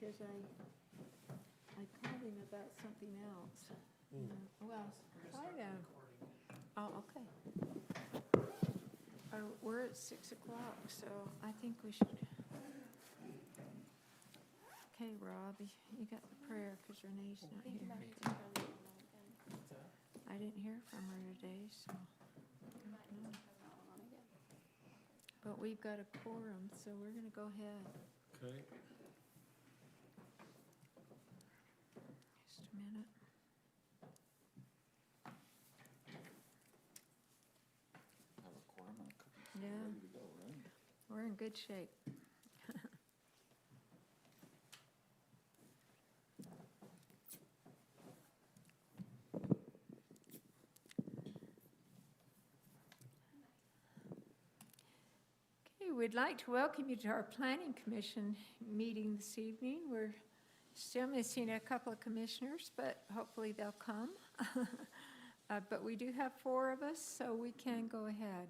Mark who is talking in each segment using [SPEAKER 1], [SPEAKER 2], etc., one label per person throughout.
[SPEAKER 1] because I called him about something else. Well, I know. Oh, okay. We're at 6 o'clock, so I think we should. Okay, Rob, you got the prayer because Renee's not here. I didn't hear from her today, so. I don't know. But we've got a quorum, so we're going to go ahead.
[SPEAKER 2] Okay.
[SPEAKER 1] Just a minute.
[SPEAKER 2] Have a quorum and cookies.
[SPEAKER 1] Yeah.
[SPEAKER 2] Ready to go, right?
[SPEAKER 1] We're in good shape. Okay, we'd like to welcome you to our Planning Commission meeting this evening. We're still missing a couple of commissioners, but hopefully they'll come. But we do have 4 of us, so we can go ahead.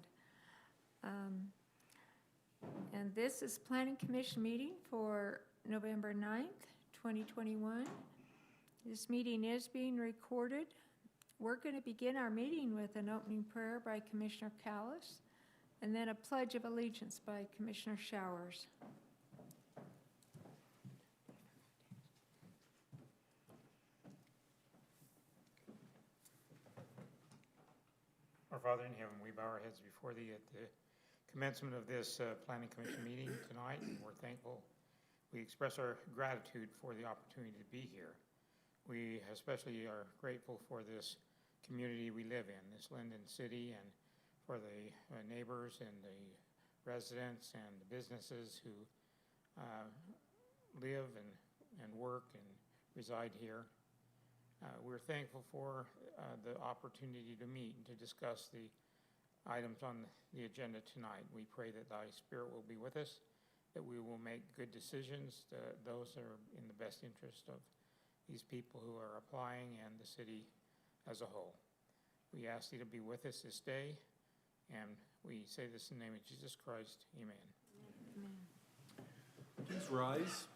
[SPEAKER 1] And this is Planning Commission meeting for November 9th, 2021. This meeting is being recorded. We're going to begin our meeting with an opening prayer by Commissioner Callis, and then a pledge of allegiance by Commissioner Showers.
[SPEAKER 3] Our Father in heaven, we bow our heads before thee at the commencement of this Planning Commission meeting tonight, and we're thankful. We express our gratitude for the opportunity to be here. We especially are grateful for this community we live in, this Lindon city, and for the neighbors and the residents and the businesses who live and work and reside here. We're thankful for the opportunity to meet and to discuss the items on the agenda tonight. We pray that thy spirit will be with us, that we will make good decisions, those that are in the best interest of these people who are applying and the city as a whole. We ask thee to be with us this day, and we say this in the name of Jesus Christ. Amen.
[SPEAKER 1] Amen.
[SPEAKER 2] Please rise.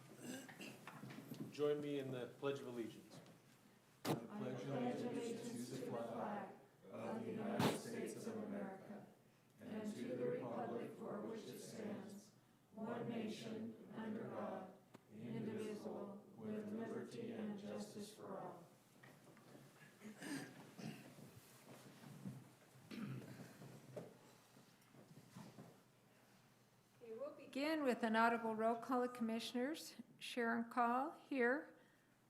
[SPEAKER 2] Join me in the Pledge of Allegiance.
[SPEAKER 4] I pledge allegiance to the flag of the United States of America and to the republic for which it stands, one nation, under God, indivisible, with liberty and justice for all.
[SPEAKER 1] Okay, we'll begin with an audible roll call of commissioners. Sharon Call, here.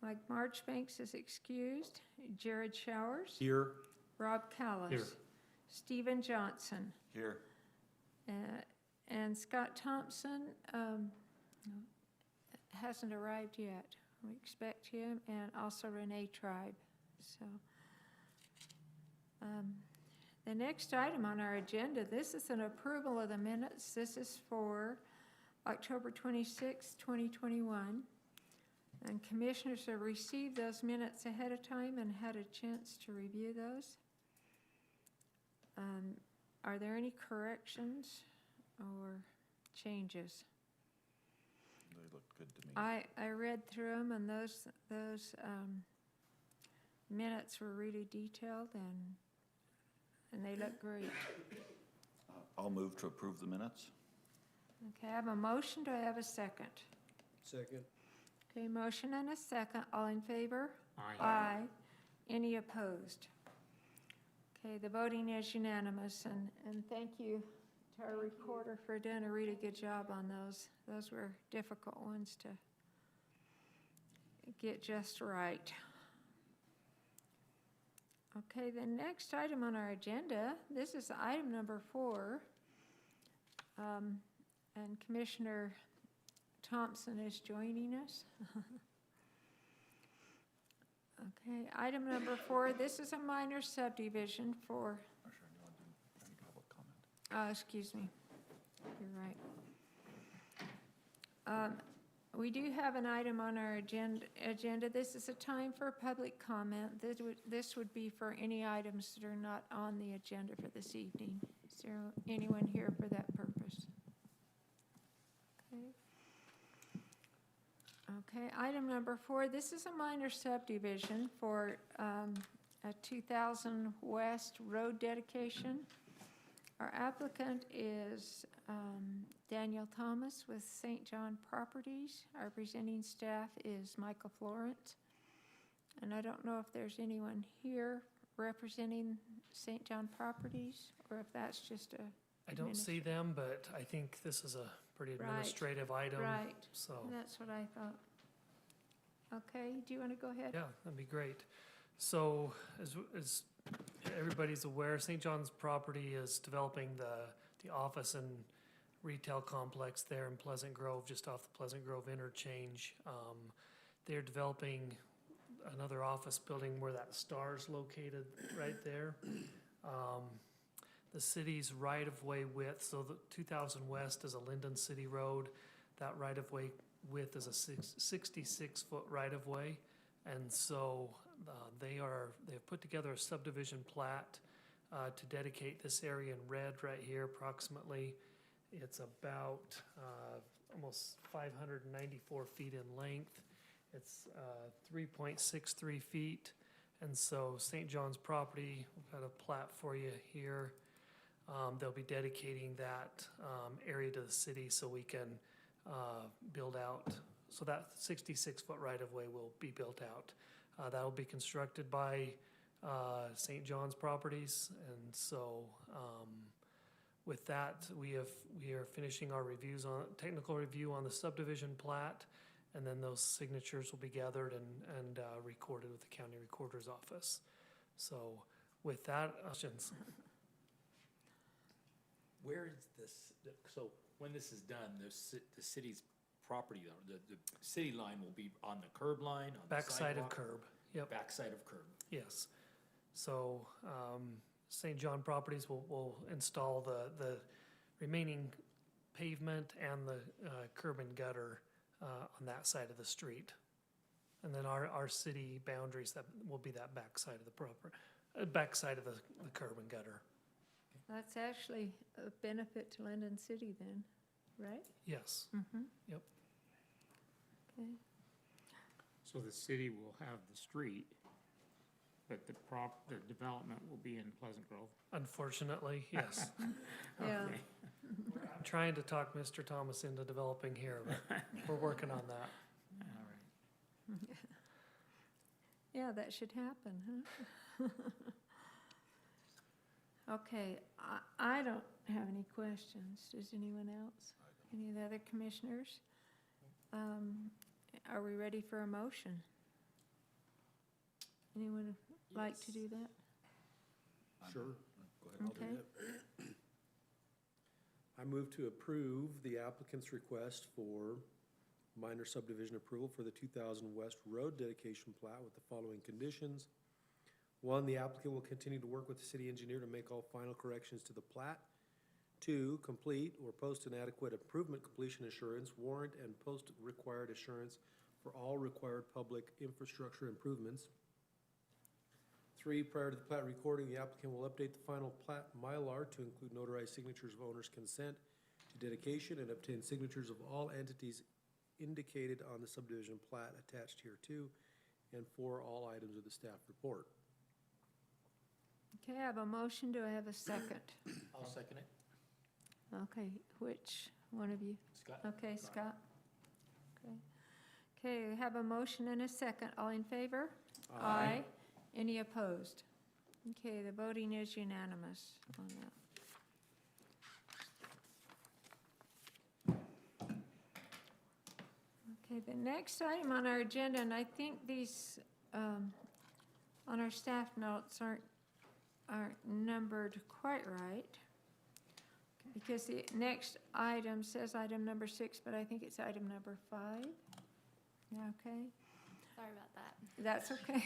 [SPEAKER 1] Mike Marchbanks is excused. Jared Showers.
[SPEAKER 2] Here.
[SPEAKER 1] Rob Callis.
[SPEAKER 3] Here.
[SPEAKER 1] Stephen Johnson.
[SPEAKER 2] Here.
[SPEAKER 1] And Scott Thompson hasn't arrived yet. We expect him, and also Renee Tribe. So the next item on our agenda, this is an approval of the minutes. This is for October 26, 2021. And commissioners have received those minutes ahead of time and had a chance to review those. Are there any corrections or changes?
[SPEAKER 2] They look good to me.
[SPEAKER 1] I read through them, and those minutes were really detailed, and they look great.
[SPEAKER 5] I'll move to approve the minutes.
[SPEAKER 1] Okay, I have a motion. Do I have a second?
[SPEAKER 4] Second.
[SPEAKER 1] Okay, motion and a second. All in favor?
[SPEAKER 3] Aye.
[SPEAKER 1] Aye. Any opposed? Okay, the voting is unanimous, and thank you to our recorder for doing a really good job on those. Those were difficult ones to get just right. Okay, the next item on our agenda, this is item number 4, and Commissioner Thompson is joining us. Okay, item number 4, this is a minor subdivision for,
[SPEAKER 5] Actually, I didn't any public comment.
[SPEAKER 1] excuse me, you're right. We do have an item on our agenda. This is a time for public comment. This would be for any items that are not on the agenda for this evening. Is there anyone here for that purpose? Okay. Okay, item number 4, this is a minor subdivision for a 2000 West road dedication. Our applicant is Daniel Thomas with St. John Properties. Our presenting staff is Michael Florence. And I don't know if there's anyone here representing St. John Properties, or if that's just a...
[SPEAKER 6] I don't see them, but I think this is a pretty
[SPEAKER 1] Right.
[SPEAKER 6] administrative item.
[SPEAKER 1] Right,
[SPEAKER 6] So,
[SPEAKER 1] that's what I thought. Okay, do you want to go ahead?
[SPEAKER 6] yeah, that'd be great. So, as everybody's aware, St. John's Property is developing the office and retail complex there in Pleasant Grove, just off the Pleasant Grove interchange. They're developing another office building where that star's located, right there. The city's right-of-way width, so the 2000 West is a Lindon City Road. That right-of-way width is a 66-foot right-of-way. And so they've put together a subdivision plat to dedicate this area in red right here approximately. It's about almost 594 feet in length. It's 3.63 feet. And so St. John's Property, we've got a plat for you here. They'll be dedicating that area to the city so we can build out, so that 66-foot right-of-way will be built out. That'll be constructed by St. John's Properties, and so with that, we are finishing our technical review on the subdivision plat, and then those signatures will be gathered and recorded with the county recorder's office. So with that, questions?
[SPEAKER 7] Where is this, so when this is done, the city's property, the city line will be on the curb line, on the
[SPEAKER 6] Backside of
[SPEAKER 7] sidewalk?
[SPEAKER 6] curb, yep,
[SPEAKER 7] Backside of curb.
[SPEAKER 6] yes. So St. John Properties will install the remaining pavement and the curb and gutter on that side of the street. And then our city boundaries, that will be that backside of the backside of the curb and gutter.
[SPEAKER 1] That's actually a benefit to Lindon City then, right?
[SPEAKER 6] Yes,
[SPEAKER 1] Mm-hmm.
[SPEAKER 6] Yep.
[SPEAKER 1] Okay.
[SPEAKER 3] So the city will have the street, but the development will be in Pleasant Grove.
[SPEAKER 6] unfortunately, yes.
[SPEAKER 1] Yeah.
[SPEAKER 3] Okay.
[SPEAKER 6] I'm trying to talk Mr. Thomas into developing here, but we're working on that.
[SPEAKER 3] All right.
[SPEAKER 1] Yeah, that should happen, huh? Okay, I don't have any questions. Does anyone else? Any of the other commissioners? Are we ready for a motion? Anyone like to do that?
[SPEAKER 2] Sure.
[SPEAKER 5] Go ahead.
[SPEAKER 1] Okay.
[SPEAKER 2] I move to approve the applicant's request for minor subdivision approval for the 2000 West Road dedication plat with the following conditions. 1, the applicant will continue to work with the city engineer to make all final corrections to the plat. 2, complete or post an adequate improvement completion assurance, warrant and post required assurance for all required public infrastructure improvements. 3, prior to the plat recording, the applicant will update the final plat Mylar to include notarized signatures of owner's consent to dedication and obtain signatures of all entities indicated on the subdivision plat attached here too, and 4, all items of the staff report.
[SPEAKER 1] Okay, I have a motion. Do I have a second?
[SPEAKER 7] I'll second it.
[SPEAKER 1] Okay, which one of you?
[SPEAKER 7] Scott?
[SPEAKER 1] Okay, Scott. Okay. Okay, we have a motion and a second. All in favor? Aye. Any opposed? Okay, the voting is unanimous on that. Okay, the next item on our agenda, and I think these, on our staff notes aren't numbered quite right, because the next item says item number 6, but I think it's item number 5. Okay?
[SPEAKER 8] Sorry about that.
[SPEAKER 1] That's okay.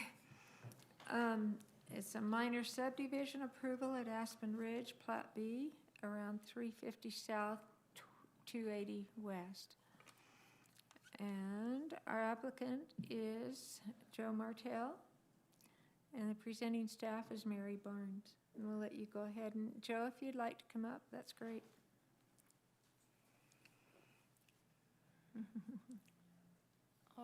[SPEAKER 1] It's a minor subdivision approval at Aspen Ridge, Plat B, around 350 South, 280 West. And our applicant is Joe Martell, and the presenting staff is Mary Barnes. And we'll let you go ahead, and Joe, if you'd like to come up, that's great.
[SPEAKER 8] All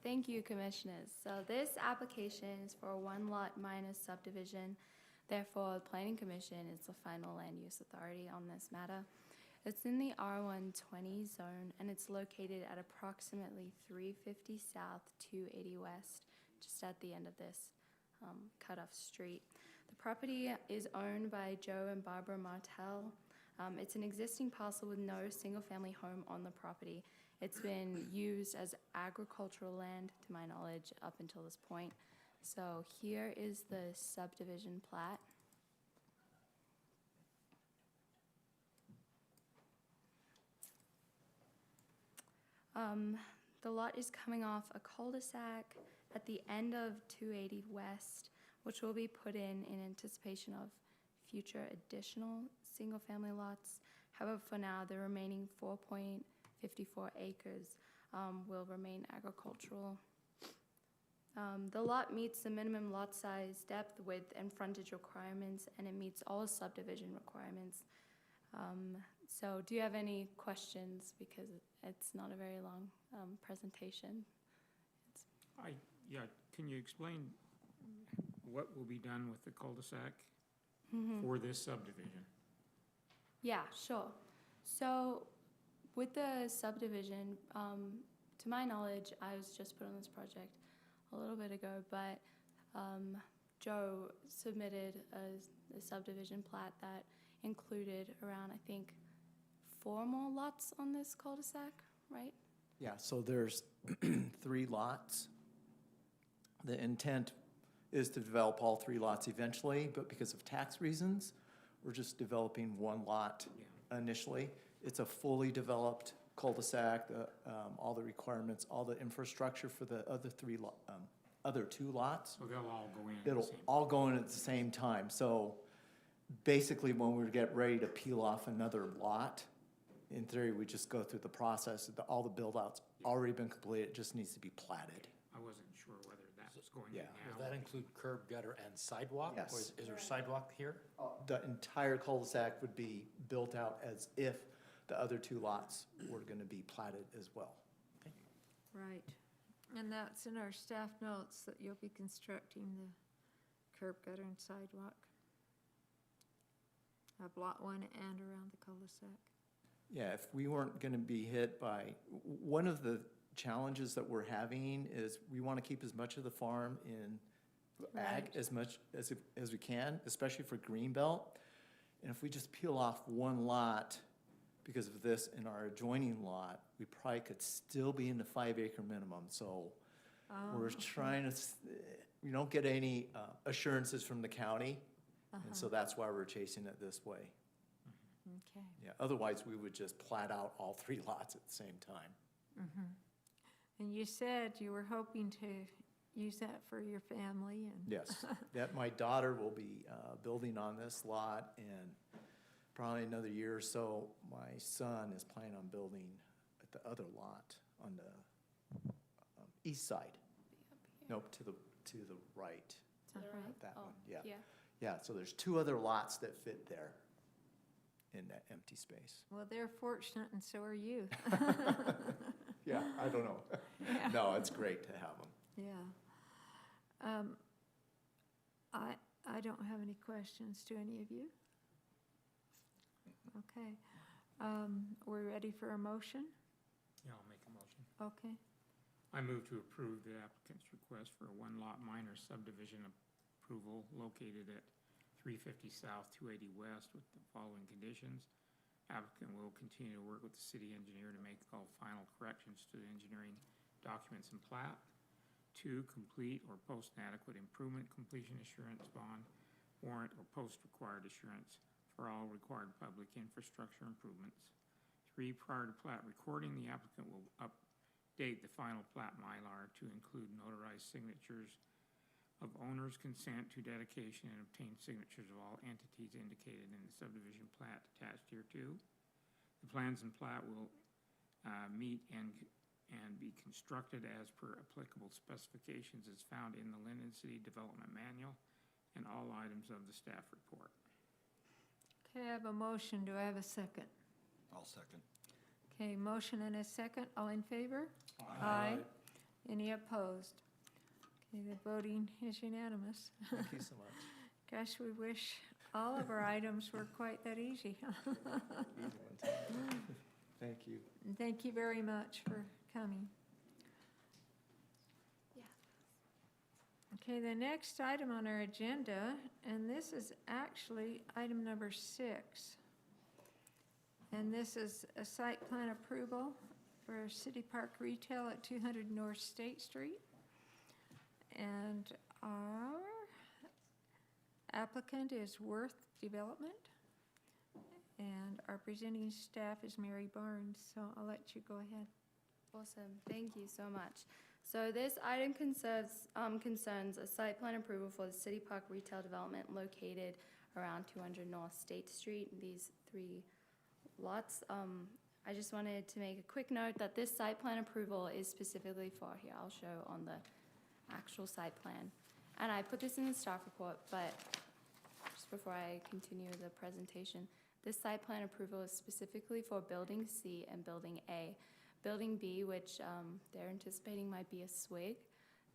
[SPEAKER 8] Thank you, Commissioners. So this application is for a one-lot minor subdivision. Therefore, the Planning Commission is the final land use authority on this matter. It's in the R120 zone, and it's located at approximately 350 South, 280 West, just at the end of this cut-off street. The property is owned by Joe and Barbara Martell. It's an existing parcel with no single-family home on the property. It's been used as agricultural land, to my knowledge, up until this point. So here is the subdivision plat. The lot is coming off a cul-de-sac at the end of 280 West, which will be put in anticipation of future additional single-family lots. However, for now, the remaining 4.54 acres will remain agricultural. The lot meets the minimum lot size, depth, width, and frontage requirements, and it meets all subdivision requirements. So do you have any questions? Because it's not a very long presentation.
[SPEAKER 3] Yeah, can you explain what will be done with the cul-de-sac for this subdivision?
[SPEAKER 8] Yeah, sure. So with the subdivision, to my knowledge, I was just put on this project a little bit ago, but Joe submitted a subdivision plat that included around, I think, 4 more lots on this cul-de-sac, right?
[SPEAKER 9] Yeah, so there's 3 lots. The intent is to develop all 3 lots eventually, but because of tax reasons, we're just developing 1 lot initially. It's a fully developed cul-de-sac, all the requirements, all the infrastructure for the other 2 lots.
[SPEAKER 3] So they'll all go in at the
[SPEAKER 9] It'll
[SPEAKER 3] same
[SPEAKER 9] all go in at the same time. So basically, when we get ready to peel off another lot, in theory, we just go through the process. All the build-outs already been completed, it just needs to be platted.
[SPEAKER 3] I wasn't sure whether that was going in
[SPEAKER 9] Yeah.
[SPEAKER 3] now.
[SPEAKER 7] Will that include curb, gutter, and sidewalk?
[SPEAKER 9] Yes.
[SPEAKER 7] Or is there sidewalk here?
[SPEAKER 9] The entire cul-de-sac would be built out as if the other 2 lots were gonna be platted as well.
[SPEAKER 1] Right. And that's in our staff notes that you'll be constructing the curb, gutter, and sidewalk of Lot 1 and around the cul-de-sac.
[SPEAKER 9] Yeah, if we weren't gonna be hit by, one of the challenges that we're having is we wanna keep as much of the farm in ag
[SPEAKER 1] Right.
[SPEAKER 9] as much as we can, especially for greenbelt. And if we just peel off 1 lot because of this in our adjoining lot, we probably could still be in the 5-acre minimum. So we're trying to, we don't get any assurances from the county. And so that's why we're chasing it this way.
[SPEAKER 1] Okay.
[SPEAKER 9] Yeah, otherwise we would just plat out all 3 lots at the same time.
[SPEAKER 1] And you said you were hoping to use that for your family and.
[SPEAKER 9] Yes, that my daughter will be building on this lot, and probably another year or so, my son is planning on building at the other lot on the east side. Nope, to the right,
[SPEAKER 8] To the right?
[SPEAKER 9] that
[SPEAKER 8] Oh,
[SPEAKER 9] one, yeah.
[SPEAKER 8] Yeah.
[SPEAKER 9] Yeah, so there's 2 other lots that fit there in that empty space.
[SPEAKER 1] Well, they're fortunate and so are you.
[SPEAKER 9] Yeah, I don't know.
[SPEAKER 1] Yeah.
[SPEAKER 9] No, it's great to have them.
[SPEAKER 1] Yeah. I don't have any questions. Do any of you? Okay. We're ready for a motion?
[SPEAKER 3] Yeah, I'll make a motion.
[SPEAKER 1] Okay.
[SPEAKER 3] I move to approve the applicant's request for a 1-lot minor subdivision approval located at 350 South, 280 West with the following conditions. Applicant will continue to work with the city engineer to make all final corrections to the engineering documents and plat. 2, complete or post an adequate improvement completion assurance bond, warrant or post required assurance for all required public infrastructure improvements. 3, prior to plat recording, the applicant will update the final plat Mylar to include notarized signatures of owner's consent to dedication and obtain signatures of all entities indicated in the subdivision plat attached hereto. The plans and plat will meet and be constructed as per applicable specifications as found in the Lindon City Development Manual and all items of the staff report.
[SPEAKER 1] Okay, I have a motion. Do I have a second?
[SPEAKER 5] I'll second.
[SPEAKER 1] Okay, motion and a second. All in favor? Aye. Any opposed? Okay, the voting is unanimous.
[SPEAKER 9] Thank you so much.
[SPEAKER 1] Gosh, we wish all of our items were quite that easy.
[SPEAKER 9] Easy one time. Thank you.
[SPEAKER 1] And thank you very much for coming.
[SPEAKER 8] Yeah.
[SPEAKER 1] Okay, the next item on our agenda, and this is actually item number 6. And this is a site plan approval for City Park Retail at 200 North State Street. And our applicant is Worth Development. And our presenting staff is Mary Barnes, so I'll let you go ahead.
[SPEAKER 8] Awesome, thank you so much. So this item concerns a site plan approval for the City Park Retail Development located around 200 North State Street, these 3 lots. I just wanted to make a quick note that this site plan approval is specifically for, here, I'll show on the actual site plan. And I put this in the staff report, but just before I continue the presentation, this site plan approval is specifically for Building C and Building A. Building B, which they're anticipating might be a SWIG,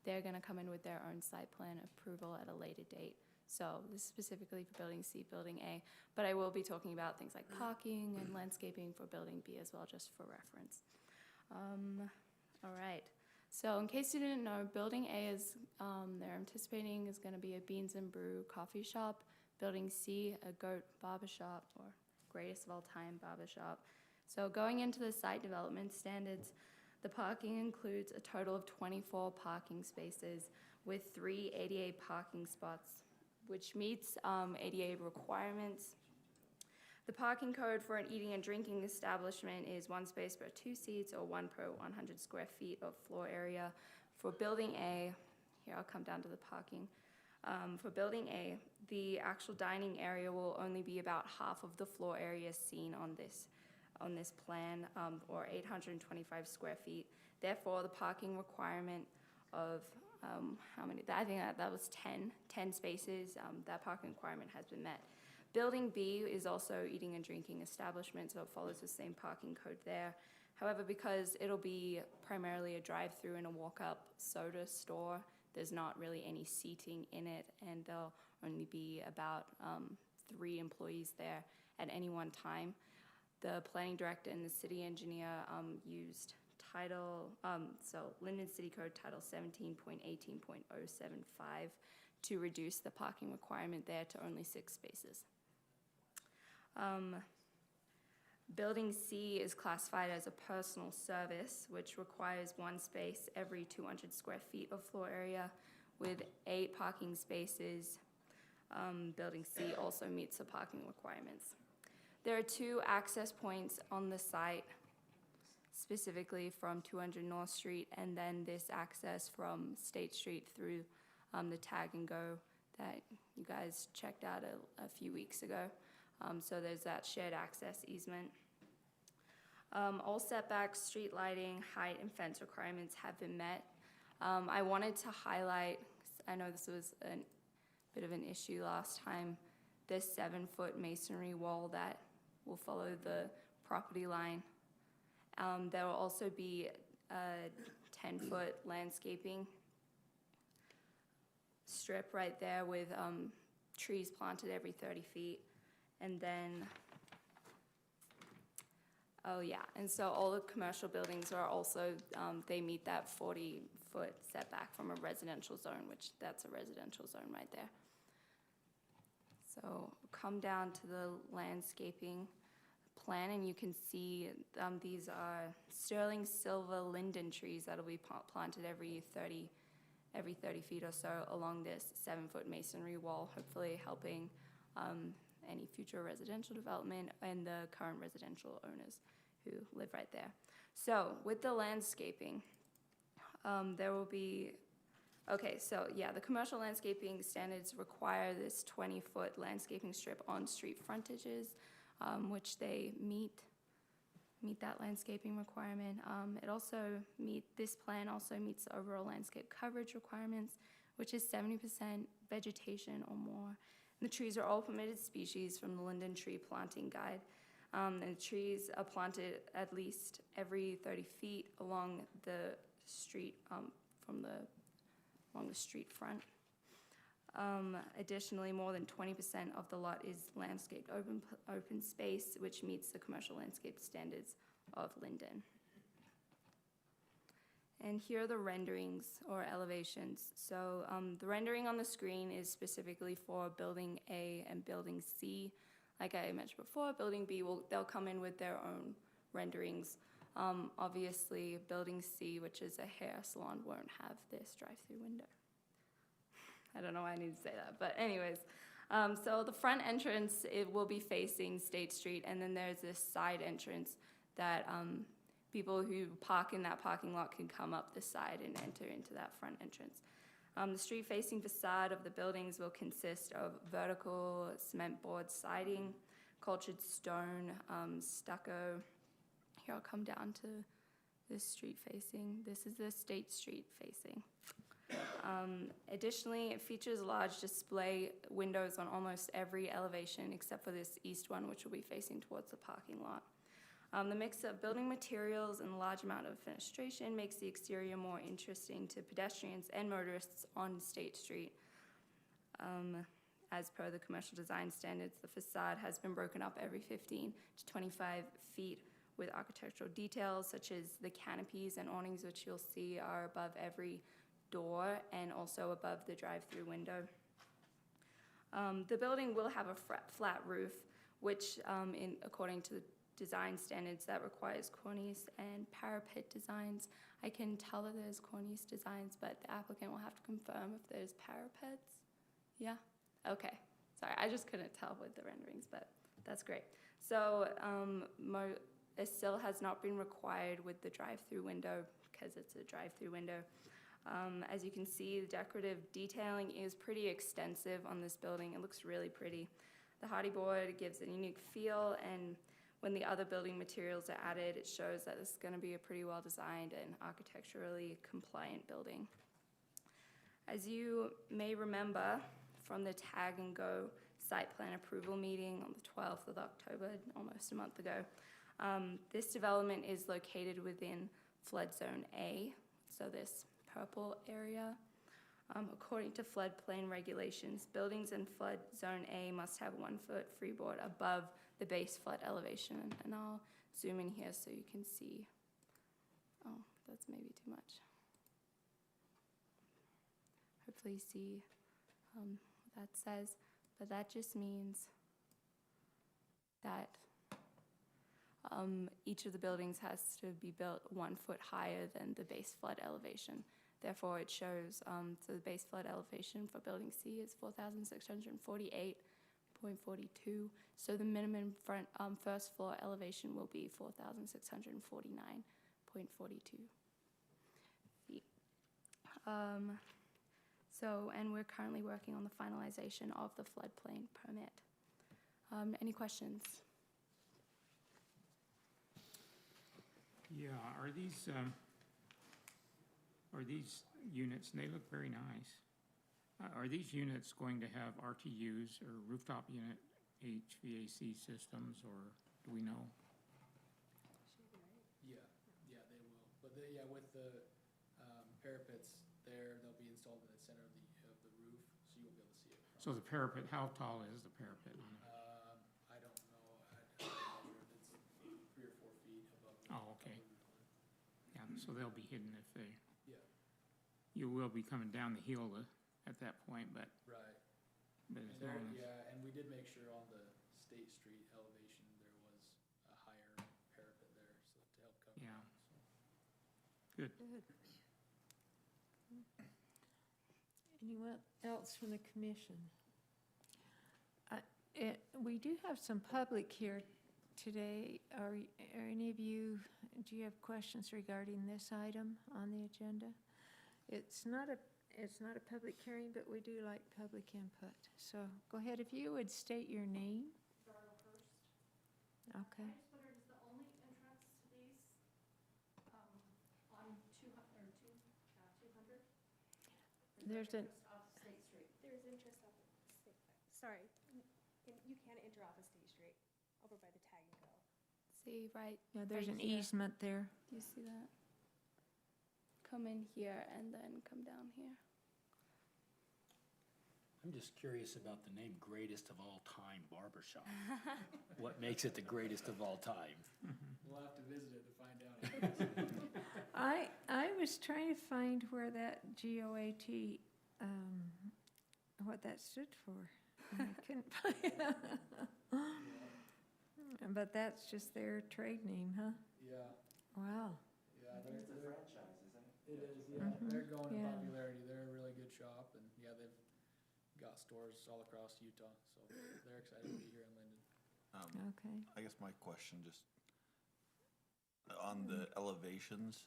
[SPEAKER 8] they're gonna come in with their own site plan approval at a later date. So this is specifically for Building C, Building A, but I will be talking about things like parking and landscaping for Building B as well, just for reference. All right, so in case you didn't know, Building A is, they're anticipating is gonna be a Beans and Brew coffee shop. Building C, a goat barbershop, or greatest of all time barbershop. So going into the site development standards, the parking includes a total of 24 parking spaces with 3 ADA parking spots, which meets ADA requirements. The parking code for an eating and drinking establishment is 1 space per 2 seats or 1 per 100 square feet of floor area. For Building A, here I'll come down to the parking. For Building A, the actual dining area will only be about half of the floor area seen on this plan, or 825 square feet. Therefore, the parking requirement of how many? I think that was 10 spaces. That parking requirement has been met. Building B is also eating and drinking establishment, so it follows the same parking code there. However, because it'll be primarily a drive-through and a walk-up soda store, there's not really any seating in it, and there'll only be about 3 employees there at any one time. The planning director and the city engineer used Lindon City Code Title 17.18.075 to reduce the parking requirement there to only 6 spaces. Building C is classified as a personal service, which requires 1 space every 200 square feet of floor area with 8 parking spaces. Building C also meets the parking requirements. There are 2 access points on the site, specifically from 200 North Street, and then this access from State Street through the Tag and Go that you guys checked out a few weeks ago. So there's that shared access easement. All setbacks, street lighting, height, and fence requirements have been met. I wanted to highlight, I know this was a bit of an issue last time, this 7-foot masonry wall that will follow the property line. There will also be a 10-foot landscaping strip right there with trees planted every 30 feet. And then, oh yeah, and so all the commercial buildings are also, they meet that 40-foot setback from a residential zone, which that's a residential zone right there. So come down to the landscaping plan, and you can see these are sterling silver linden trees that'll be planted every 30 feet or so along this 7-foot masonry wall, hopefully helping any future residential development and the current residential owners who live right there. So with the landscaping, there will be, okay, so yeah, the commercial landscaping standards require this 20-foot landscaping strip on street frontages, which they meet that landscaping requirement. This plan also meets the overall landscape coverage requirements, which is 70% vegetation or more. The trees are all permitted species from the Lindon Tree Planting Guide. And the trees are planted at least every 30 feet along the street from along the street front. Additionally, more than 20% of the lot is landscaped open space, which meets the commercial landscape standards of Lindon. And here are the renderings or elevations. So the rendering on the screen is specifically for Building A and Building C. Like I mentioned before, Building B, they'll come in with their own renderings. Obviously, Building C, which is a hair salon, won't have this drive-through window. I don't know why I need to say that, but anyways. So the front entrance, it will be facing State Street, and then there's this side entrance that people who park in that parking lot can come up the side and enter into that front entrance. The street-facing facade of the buildings will consist of vertical cement board siding, cultured stone, stucco. Here I'll come down to this street-facing. This is the State Street facing. Additionally, it features large display windows on almost every elevation except for this east one, which will be facing towards the parking lot. The mix of building materials and large amount of fenestration makes the exterior more interesting to pedestrians and motorists on State Street. As per the commercial design standards, the facade has been broken up every 15 to 25 feet with architectural details such as the canopies and awnings, which you'll see are above every door and also above the drive-through window. The building will have a flat roof, which according to the design standards, that requires cornice and parapet designs. I can tell that there's cornice designs, but the applicant will have to confirm if there's parapets. Yeah? Okay. Sorry, I just couldn't tell with the renderings, but that's great. So a sill has not been required with the drive-through window because it's a drive-through window. As you can see, the decorative detailing is pretty extensive on this building. It looks really pretty. The hardy board gives a unique feel, and when the other building materials are added, it shows that this is going to be a pretty well-designed and architecturally compliant building. As you may remember from the Tag and Go site plan approval meeting on the 12th of October, almost a month ago, this development is located within Flood Zone A, so this purple area. According to floodplain regulations, buildings in Flood Zone A must have 1 foot freeboard above the base flood elevation. And I'll zoom in here so you can see. Oh, that's maybe too much. Hopefully you see what that says. But that just means that each of the buildings has to be built 1 foot higher than the base flood elevation. Therefore, it shows, so the base flood elevation for building C is 4,648.42. So the minimum first floor elevation will be 4,649.42 feet. And we're currently working on the finalization of the floodplain permit. Any questions?
[SPEAKER 3] Yeah, are these units, and they look very nice, are these units going to have RTUs or rooftop unit HVAC systems, or do we know?
[SPEAKER 10] Yeah, they will. But with the parapets there, they'll be installed in the center of the roof, so you'll be able to see it.
[SPEAKER 3] So the parapet, how tall is the parapet on it?
[SPEAKER 10] I don't know. I'd measure it. It's 3 or 4 feet above.
[SPEAKER 3] Oh, okay. Yeah, so they'll be hidden if they.
[SPEAKER 10] Yeah.
[SPEAKER 3] You will be coming down the hill at that point, but.
[SPEAKER 10] Right.
[SPEAKER 3] But as long as.
[SPEAKER 10] Yeah, and we did make sure on the State Street elevation there was a higher parapet there, so to help cover.
[SPEAKER 3] Yeah.
[SPEAKER 10] It, so.
[SPEAKER 3] Good.
[SPEAKER 1] Good. Anyone else from the commission? We do have some public here today. Are any of you, do you have questions regarding this item on the agenda? It's not a public hearing, but we do like public input. So go ahead, if you would state your name. Okay.
[SPEAKER 11] I just wondered, is the only entrance to these on 200?
[SPEAKER 1] There's a,
[SPEAKER 11] Off State Street.
[SPEAKER 12] There's interest off of State, sorry, you can't enter off of State Street, over by the Tag and Go.
[SPEAKER 8] See, right?
[SPEAKER 1] yeah, there's
[SPEAKER 8] right
[SPEAKER 1] an
[SPEAKER 8] here.
[SPEAKER 1] easement there.
[SPEAKER 8] Do you see that? come in here and then come down here.
[SPEAKER 7] I'm just curious about the name Greatest of All Time Barber Shop. What makes it the greatest of all time?
[SPEAKER 10] We'll have to visit it to find out.
[SPEAKER 1] I was trying to find where that GOAT, what that stood for. And I couldn't find it. But that's just their trade name, huh?
[SPEAKER 10] Yeah,
[SPEAKER 1] Wow.
[SPEAKER 10] yeah, they're,
[SPEAKER 9] franchise, isn't it?
[SPEAKER 10] it is, yeah,
[SPEAKER 1] Mhm,
[SPEAKER 10] they're going in
[SPEAKER 1] yeah.
[SPEAKER 10] popularity, they're a really good shop, and yeah, they've got stores all across Utah, so they're excited to be here in Lindon.
[SPEAKER 1] Okay.
[SPEAKER 5] I guess my question, just on the elevations,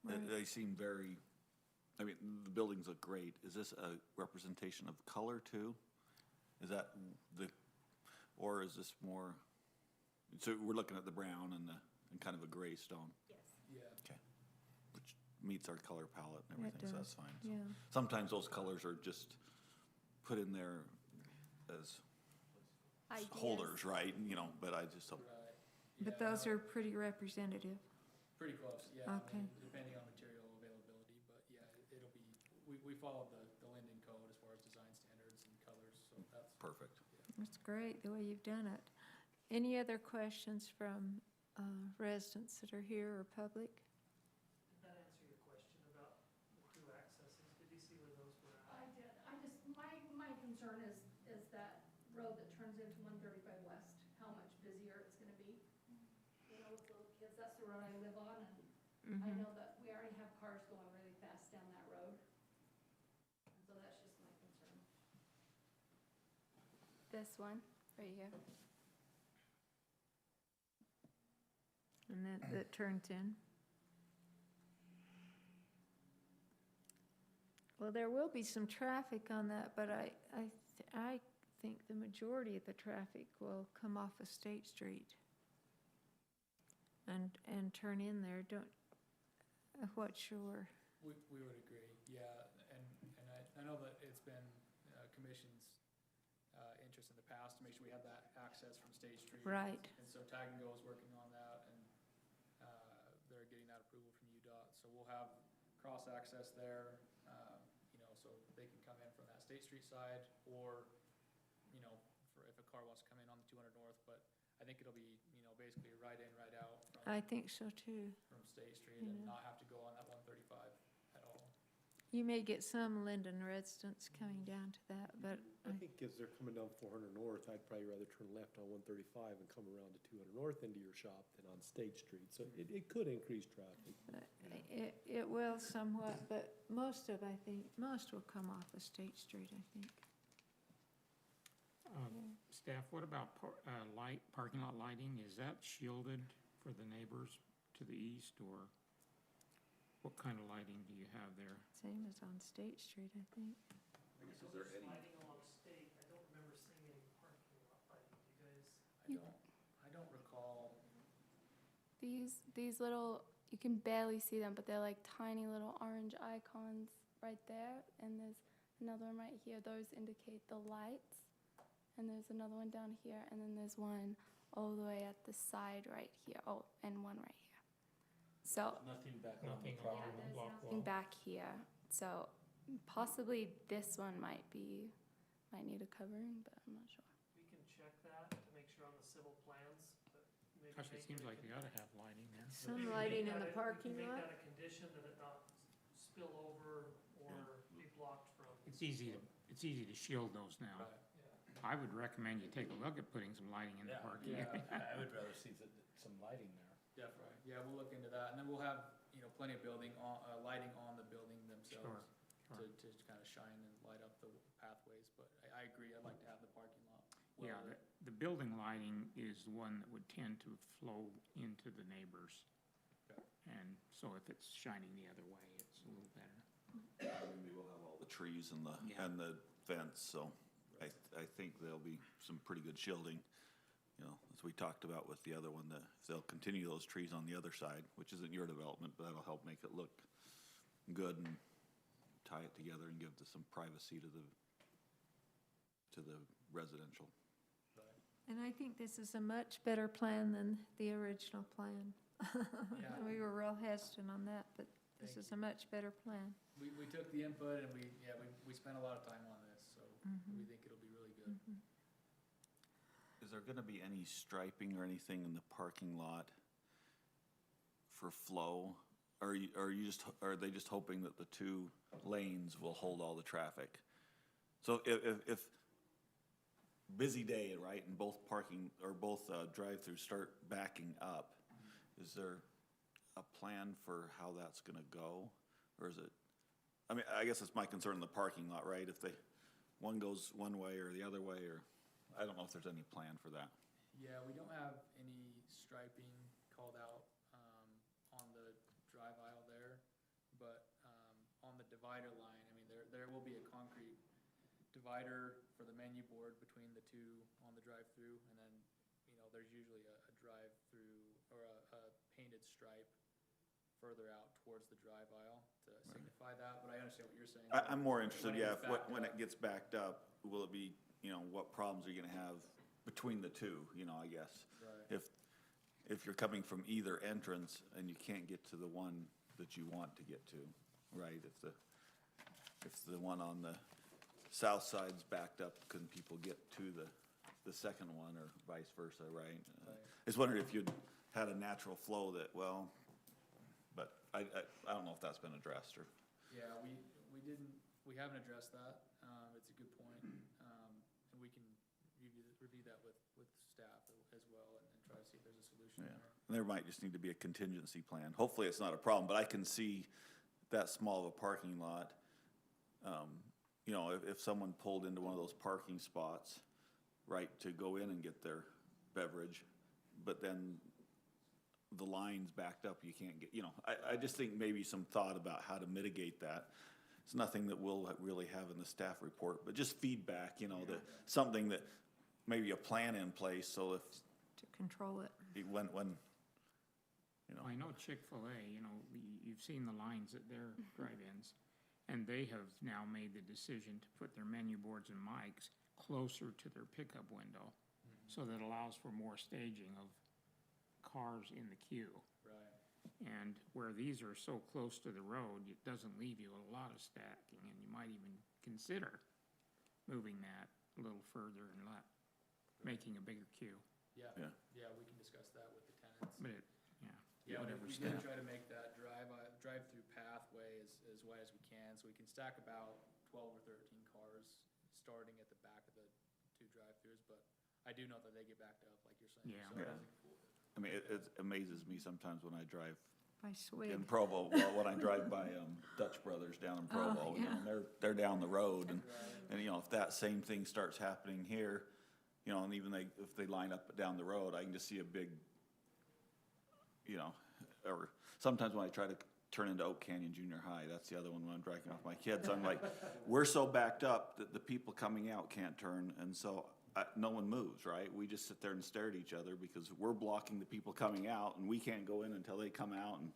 [SPEAKER 1] Right.
[SPEAKER 5] they seem very, I mean, the buildings look great. Is this a representation of color too? Is that or is this more, so we're looking at the brown and kind of a gray stone,
[SPEAKER 12] Yes.
[SPEAKER 10] Yeah,
[SPEAKER 5] which meets our color palette and
[SPEAKER 1] It
[SPEAKER 5] everything, so that's
[SPEAKER 1] does,
[SPEAKER 5] fine.
[SPEAKER 1] Yeah.
[SPEAKER 5] Sometimes those colors are just put in there as
[SPEAKER 8] Ideas.
[SPEAKER 5] holders, right? You know, but I just,
[SPEAKER 10] right.
[SPEAKER 1] But
[SPEAKER 10] Yeah,
[SPEAKER 1] those
[SPEAKER 10] no,
[SPEAKER 1] are pretty representative.
[SPEAKER 10] pretty close, yeah, I
[SPEAKER 1] Okay.
[SPEAKER 10] mean, depending on material availability, but yeah, it'll be, we followed the Lindon code as far as design standards and colors, so that's.
[SPEAKER 5] perfect.
[SPEAKER 1] That's great, the way you've done it. Any other questions from residents that are here or public?
[SPEAKER 6] Did that answer your question about the two accesses? Did you see where those were
[SPEAKER 11] I
[SPEAKER 6] at?
[SPEAKER 11] did, my concern is that road that turns into 135 West, how much busier it's gonna be. You know, with little kids, that's the road I live on, and I know that we already have cars going really fast down that road. And so that's just my concern.
[SPEAKER 8] This one, right here.
[SPEAKER 1] And that turns in? Well, there will be some traffic on that, but I think the majority of the traffic will come off of State Street and turn in there, what's your,
[SPEAKER 10] We would agree, yeah, and I know that it's been commission's interest in the past to make sure we have that access from State Street.
[SPEAKER 1] right,
[SPEAKER 10] And so Tag and Go is working on that, and they're getting that approval from UDOT. So we'll have cross-access there, you know, so they can come in from that State Street side, or, you know, for if a car wants to come in on the 200 North, but I think it'll be, you know, basically right in, right out
[SPEAKER 1] I think so too.
[SPEAKER 10] from State Street,
[SPEAKER 1] Yeah.
[SPEAKER 10] and not have to go on that 135 at all.
[SPEAKER 1] You may get some Lindon residents coming down to that, but
[SPEAKER 2] I think as they're coming down 400 North, I'd probably rather turn left on 135 and come around to 200 North into your shop than on State Street. So it could increase traffic.
[SPEAKER 1] it will somewhat, but most will come off of State Street, I think.
[SPEAKER 3] Staff, what about parking lot lighting? Is that shielded for the neighbors to the east, or what kind of lighting do you have there?
[SPEAKER 1] Same as on State Street, I think.
[SPEAKER 6] I know there's lighting along State. I don't remember seeing any parking lot lighting. Do you guys?
[SPEAKER 10] I don't recall.
[SPEAKER 8] These little, you can barely see them, but they're like tiny little orange icons right there. And there's another one right here. Those indicate the lights. And there's another one down here. And then there's one all the way at the side right here. Oh, and one right here. So
[SPEAKER 7] Nothing back on the
[SPEAKER 3] Nothing
[SPEAKER 7] property.
[SPEAKER 3] along the
[SPEAKER 8] there's
[SPEAKER 3] block
[SPEAKER 8] nothing
[SPEAKER 3] wall?
[SPEAKER 8] back here. So possibly this one might need a covering, but I'm not sure.
[SPEAKER 6] We can check that to make sure on the civil plans, but maybe.
[SPEAKER 3] Gosh, it
[SPEAKER 6] make
[SPEAKER 3] seems
[SPEAKER 6] a
[SPEAKER 3] like you
[SPEAKER 6] con-
[SPEAKER 3] ought to have lighting there.
[SPEAKER 6] but
[SPEAKER 1] Some
[SPEAKER 6] maybe make
[SPEAKER 1] lighting in
[SPEAKER 6] that
[SPEAKER 1] the
[SPEAKER 6] a-
[SPEAKER 1] parking
[SPEAKER 6] We can
[SPEAKER 1] lot?
[SPEAKER 6] make that a condition that it not spill over or be blocked from.
[SPEAKER 3] It's easy to shield those now.
[SPEAKER 10] Right.
[SPEAKER 3] I would recommend you take a look at putting some lighting in the parking
[SPEAKER 7] Yeah,
[SPEAKER 3] area.
[SPEAKER 7] I would rather see some lighting there.
[SPEAKER 10] Definitely, yeah, we'll look into that, and then we'll have, you know, plenty of lighting on the building themselves
[SPEAKER 3] Sure.
[SPEAKER 10] to kind of shine and light up the pathways, but I agree, I'd like to have the parking lot.
[SPEAKER 3] Yeah,
[SPEAKER 10] well lit.
[SPEAKER 3] the building lighting is the one that would tend to flow into the neighbors.
[SPEAKER 10] Okay.
[SPEAKER 3] And so if it's shining the other way, it's a little better.
[SPEAKER 5] Maybe we'll have all the trees and
[SPEAKER 3] Yeah.
[SPEAKER 5] the fence, so I think there'll be some pretty good shielding. You know, as we talked about with the other one, if they'll continue those trees on the other side, which isn't your development, but that'll help make it look good and tie it together and give some privacy to the residential.
[SPEAKER 1] And I think this is a much better plan than the original plan.
[SPEAKER 10] Yeah.
[SPEAKER 1] We were real hesitant on that, but This
[SPEAKER 10] Thank
[SPEAKER 1] is a much better plan.
[SPEAKER 10] We took the input and we spent a lot of time on this, so we think it'll be really good.
[SPEAKER 5] Is there gonna be any striping or anything in the parking lot for flow? Are are they just hoping that the two lanes will hold all the traffic? So if busy day, right, and both parking, or both drive-throughs start backing up, is there a plan for how that's gonna go? Or is it, I mean, I guess it's my concern in the parking lot, right? If one goes one way or the other way, or, I don't know if there's any plan for that.
[SPEAKER 10] Yeah, we don't have any striping called out, on the drive aisle there, but, on the divider line, I mean, there will be a concrete divider for the menu board between the two on the drive-through, and then, there's usually a drive-through or a painted stripe further out towards the drive aisle to signify that, but I understand what you're saying.
[SPEAKER 5] I'm more interested,
[SPEAKER 10] When it
[SPEAKER 5] yeah,
[SPEAKER 10] gets backed
[SPEAKER 5] when
[SPEAKER 10] up.
[SPEAKER 5] it gets backed up, will it be, what problems are you gonna have between the two, I guess?
[SPEAKER 10] Right.
[SPEAKER 5] If you're coming from either entrance and you can't get to the one that you want to get to, right? If the one on the south side's backed up, couldn't people get to the second one, or vice versa, right?
[SPEAKER 10] Right.
[SPEAKER 5] I was wondering if you'd had a natural flow that, well, but I don't know if that's been addressed, or.
[SPEAKER 10] Yeah, we haven't addressed that. It's a good point. And we can review that with staff as well and try to see if there's a solution
[SPEAKER 5] Yeah,
[SPEAKER 10] there.
[SPEAKER 5] and there might just need to be a contingency plan. Hopefully, it's not a problem, but I can see that small of a parking lot. If someone pulled into one of those parking spots, right, to go in and get their beverage, but then the line's backed up, you can't get, I just think maybe some thought about how to mitigate that. It's nothing that we'll really have in the staff report, but just feedback, that something that, maybe a plan in place, so if,
[SPEAKER 1] To control it.
[SPEAKER 5] when,
[SPEAKER 3] I know Chick-fil-A, you've seen the lines at their drive-ins, and they have now made the decision to put their menu boards and mics closer to their pickup window, so that allows for more staging of cars in the queue.
[SPEAKER 10] Right.
[SPEAKER 3] And where these are so close to the road, it doesn't leave you a lot of stacking, and you might even consider moving that a little further and making a bigger queue.
[SPEAKER 10] Yeah,
[SPEAKER 5] Yeah.
[SPEAKER 10] yeah, we can discuss that with the tenants.
[SPEAKER 3] But
[SPEAKER 10] Yeah,
[SPEAKER 3] whatever
[SPEAKER 10] we did
[SPEAKER 3] staff.
[SPEAKER 10] try to make that drive-through pathway as wide as we can, so we can stack about 12 or 13 cars starting at the back of the two drive-throughs, but I do know that they get backed up, like you're saying.
[SPEAKER 3] Yeah.
[SPEAKER 10] So
[SPEAKER 5] Yeah. I mean, it amazes me sometimes when I drive
[SPEAKER 1] By Swig.
[SPEAKER 5] in Provo, well, when I drive by Dutch Brothers down in Provo,
[SPEAKER 1] yeah.
[SPEAKER 5] and they're down the road, and if that same thing starts happening here, and even if they line up down the road, I can just see a big, or sometimes when I try to turn into Oak Canyon Junior High, that's the other one when I'm driving off my kids, I'm like, we're so backed up that the people coming out can't turn, and so no one moves, right? We just sit there and stare at each other because we're blocking the people coming out, and we can't go in until they come out, and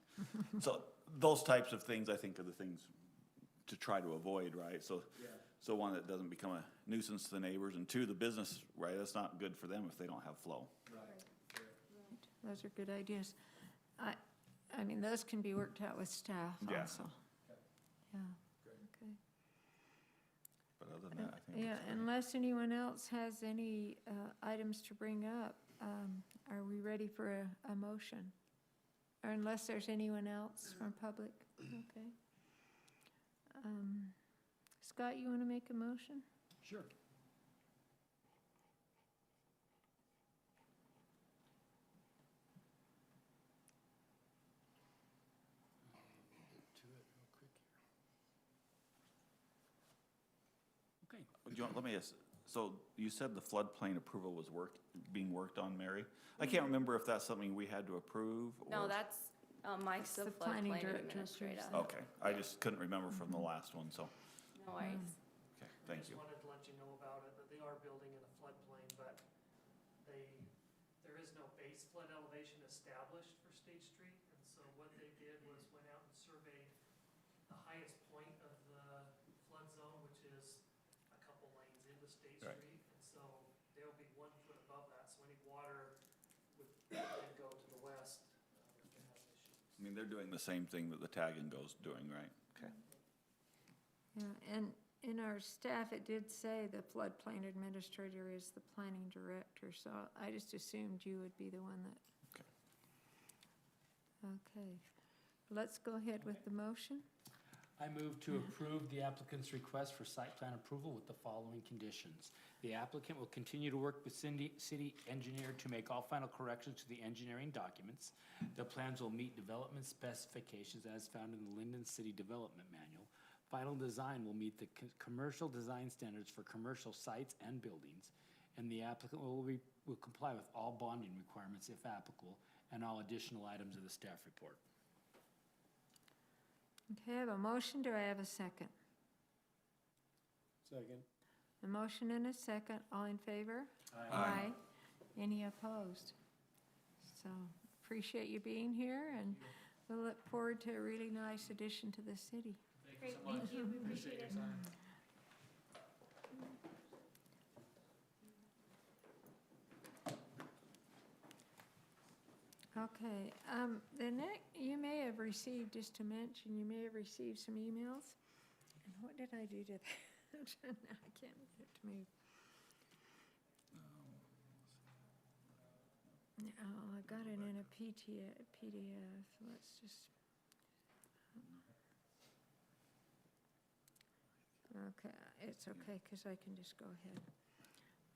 [SPEAKER 5] so those types of things, I think, are the things to try to avoid, right? So one, that doesn't become a nuisance to the neighbors, and two, the business, right? That's not good for them if they don't have flow.
[SPEAKER 10] Right.
[SPEAKER 1] Those are good ideas. I mean, those can be worked out with staff
[SPEAKER 5] Yeah.
[SPEAKER 1] also. Yeah,
[SPEAKER 10] Great.
[SPEAKER 1] okay.
[SPEAKER 5] But other than that, I think.
[SPEAKER 1] Yeah,
[SPEAKER 5] it's great.
[SPEAKER 1] unless anyone else has any items to bring up, are we ready for a motion? Or unless there's anyone else from public? Okay. Scott, you want to make a motion?
[SPEAKER 7] Sure. To it real quick here. Okay.
[SPEAKER 5] Let me ask, so you said the floodplain approval was being worked on, Mary? I can't remember if that's something we had to approve, or?
[SPEAKER 8] No, that's, Mike's the
[SPEAKER 1] the planning
[SPEAKER 8] floodplain
[SPEAKER 1] director approves
[SPEAKER 8] administrator.
[SPEAKER 1] that.
[SPEAKER 5] Okay, I just couldn't remember from the last one, so,
[SPEAKER 8] No worries.
[SPEAKER 5] okay, thank you.
[SPEAKER 6] I just wanted to let you know about it, that they are building in a floodplain, but there is no base flood elevation established for State Street, and so what they did was went out and surveyed the highest point of the flood zone, which is a couple lanes into State
[SPEAKER 5] Right.
[SPEAKER 6] Street, and so they'll be 1 foot above that, so any water would then go to the west, if it has issues.
[SPEAKER 5] I mean, they're doing the same thing that the Tag and Go's doing, right? Okay.
[SPEAKER 1] Yeah, and in our staff, it did say the floodplain administrator is the planning director, so I just assumed you would be the one that. Okay, let's go ahead with the motion.
[SPEAKER 7] I move to approve the applicant's request for site plan approval with the following conditions. The applicant will continue to work with city engineer to make all final corrections to the engineering documents. The plans will meet development specifications as found in the Lindon City Development Manual. Final design will meet the commercial design standards for commercial sites and buildings. And the applicant will comply with all bonding requirements if applicable and all additional items of the staff report.
[SPEAKER 1] Okay, I have a motion. Do I have a second?
[SPEAKER 2] Second.
[SPEAKER 1] A motion and a second. All in favor?
[SPEAKER 5] Aye.
[SPEAKER 1] Any opposed? So appreciate you being here, and we'll look forward to a really nice addition to the city.
[SPEAKER 12] Great, thank you, we appreciate it.
[SPEAKER 1] Okay, you may have received, just to mention, you may have received some emails. And what did I do to that? Now I can't get it to move. Oh, I got it in a PDF. Let's just. Okay, it's okay, because I can just go ahead.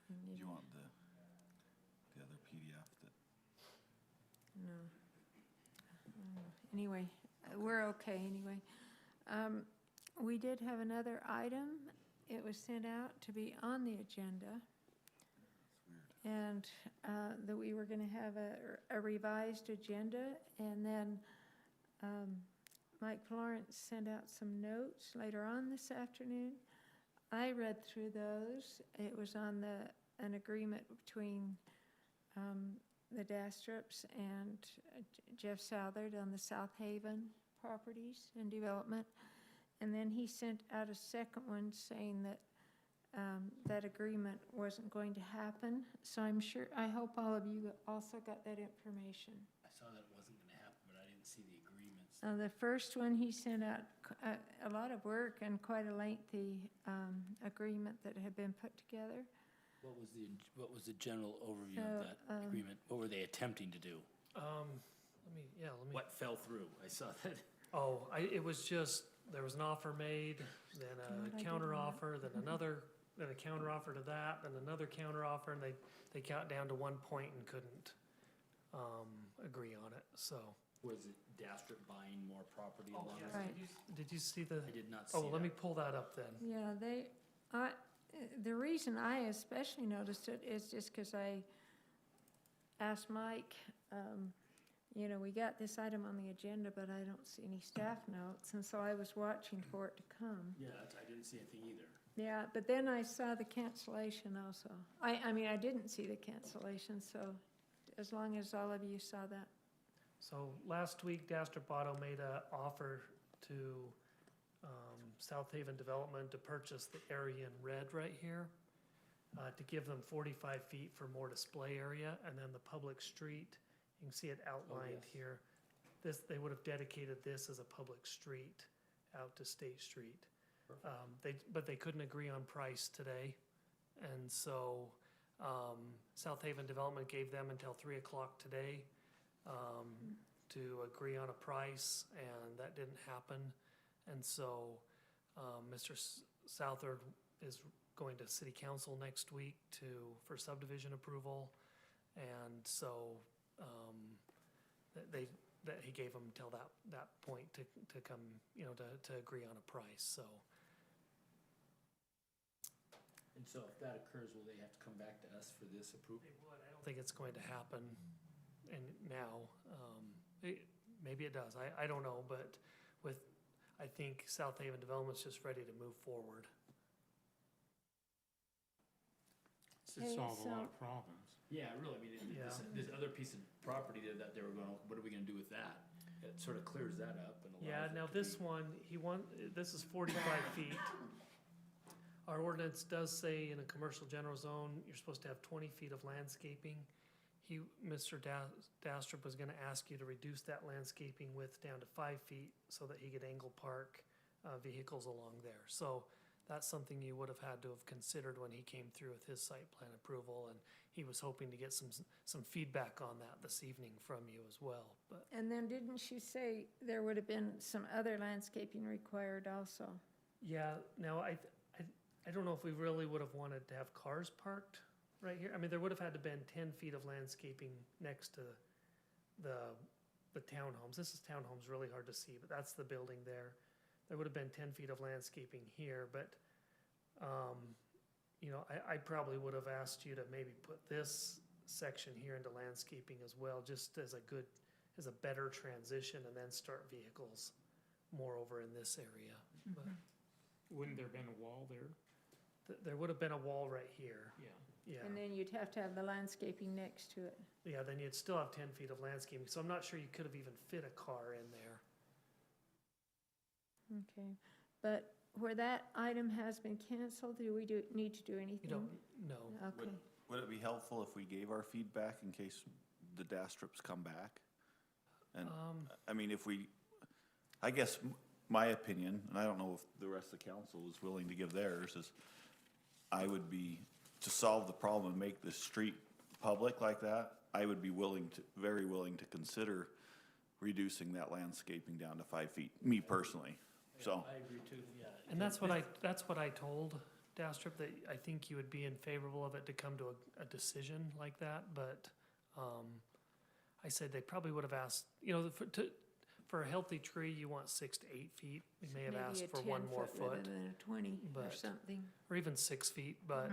[SPEAKER 5] Do you want the other PDF that?
[SPEAKER 1] No. Anyway, we're okay anyway. We did have another item. It was sent out to be on the agenda. And that we were going to have a revised agenda. And then Mike Florence sent out some notes later on this afternoon. I read through those. It was on an agreement between the Dastrups and Jeff Southard on the South Haven properties and development. And then he sent out a second one saying that that agreement wasn't going to happen. So I hope all of you also got that information.
[SPEAKER 7] I saw that it wasn't gonna happen, but I didn't see the agreements.
[SPEAKER 1] The first one, he sent out a lot of work and quite a lengthy agreement that had been put together.
[SPEAKER 7] What was the general overview of that agreement? What were they attempting to do?
[SPEAKER 6] Let me.
[SPEAKER 7] What fell through? I saw that.
[SPEAKER 6] It was just, there was an offer made, then
[SPEAKER 1] what I
[SPEAKER 6] a
[SPEAKER 1] did
[SPEAKER 6] counter
[SPEAKER 1] on
[SPEAKER 6] offer, then a counter offer to that, then another counter offer, and they got down to one point and couldn't agree on it, so.
[SPEAKER 7] Was it Dastrup buying more property along?
[SPEAKER 6] yes.
[SPEAKER 1] Right.
[SPEAKER 6] Did you see the?
[SPEAKER 7] I did not see that.
[SPEAKER 6] Let me pull that up then.
[SPEAKER 1] Yeah, the reason I especially noticed it is just because I asked Mike, we got this item on the agenda, but I don't see any staff notes, and so I was watching for it to come.
[SPEAKER 7] Yeah, I didn't see anything either.
[SPEAKER 1] Yeah, but then I saw the cancellation also. I didn't see the cancellation, so as long as all of you saw that.
[SPEAKER 6] So last week, Dastrup Auto made an offer to South Haven Development to purchase the area in red right here, to give them 45 feet for more display area, and then the public street, you can see it outlined here. They would have dedicated this as a public street out to State Street. But they couldn't agree on price today, and so South Haven Development gave them until 3 o'clock today to agree on a price, and that didn't happen. And so Mr. Southard is going to City Council next week for subdivision approval, and so he gave them until that point to come, to agree on a price. So.
[SPEAKER 7] And so if that occurs, will they have to come back to us for this approval?
[SPEAKER 6] They would. I don't think it's going to happen now. Maybe it does. I don't know, but I think South Haven Development's just ready to move forward.
[SPEAKER 3] Should solve a lot of problems.
[SPEAKER 7] Yeah, really, this other piece of property that they were going, what are we gonna do with that? It sort of clears that up and allows.
[SPEAKER 6] Yeah,
[SPEAKER 7] it
[SPEAKER 6] now
[SPEAKER 7] to
[SPEAKER 6] this
[SPEAKER 7] be-
[SPEAKER 6] one, this is 45 feet. Our ordinance does say in a commercial general zone, you're supposed to have 20 feet of landscaping. Mr. Dastrup was gonna ask you to reduce that landscaping width down to 5 feet so that he could angle park vehicles along there. So that's something you would have had to have considered when he came through with his site plan approval, and he was hoping to get some feedback on that this evening from you as well, but.
[SPEAKER 1] And then didn't you say there would have been some other landscaping required also?
[SPEAKER 6] Yeah, now I don't know if we really would have wanted to have cars parked right here. I mean, there would have had to been 10 feet of landscaping next to the townhomes. This is townhomes, really hard to see, but that's the building there. There would have been 10 feet of landscaping here, but, you know, I probably would have asked you to maybe put this section here into landscaping as well, just as a better transition, and then start vehicles more over in this area. But
[SPEAKER 3] Wouldn't there have been a wall there?
[SPEAKER 6] there would have been a wall right here.
[SPEAKER 3] Yeah.
[SPEAKER 6] Yeah.
[SPEAKER 1] And then you'd have to have the landscaping next to it.
[SPEAKER 6] Yeah, then you'd still have 10 feet of landscaping, so I'm not sure you could have even fit a car in there.
[SPEAKER 1] Okay, but where that item has been canceled, do we need to do anything?
[SPEAKER 6] You don't, no.
[SPEAKER 1] Okay,
[SPEAKER 5] Would it be helpful if we gave our feedback in case the Dastrups come back? And, I mean, I guess my opinion, and I don't know if the rest of the council is willing to give theirs, is I would be, to solve the problem and make the street public like that, I would be very willing to consider reducing that landscaping down to 5 feet, me personally, so.
[SPEAKER 7] I agree too, yeah.
[SPEAKER 6] And that's what I told Dastrup, that I think you would be in favorable of it to come to a decision like that, but, I said they probably would have asked, you know, for a healthy tree, you want 6 to 8 feet. We may have asked for 1 more
[SPEAKER 1] maybe a 10 foot
[SPEAKER 6] foot,
[SPEAKER 1] rather than a 20 or
[SPEAKER 6] but-
[SPEAKER 1] something.
[SPEAKER 6] or even 6 feet, but,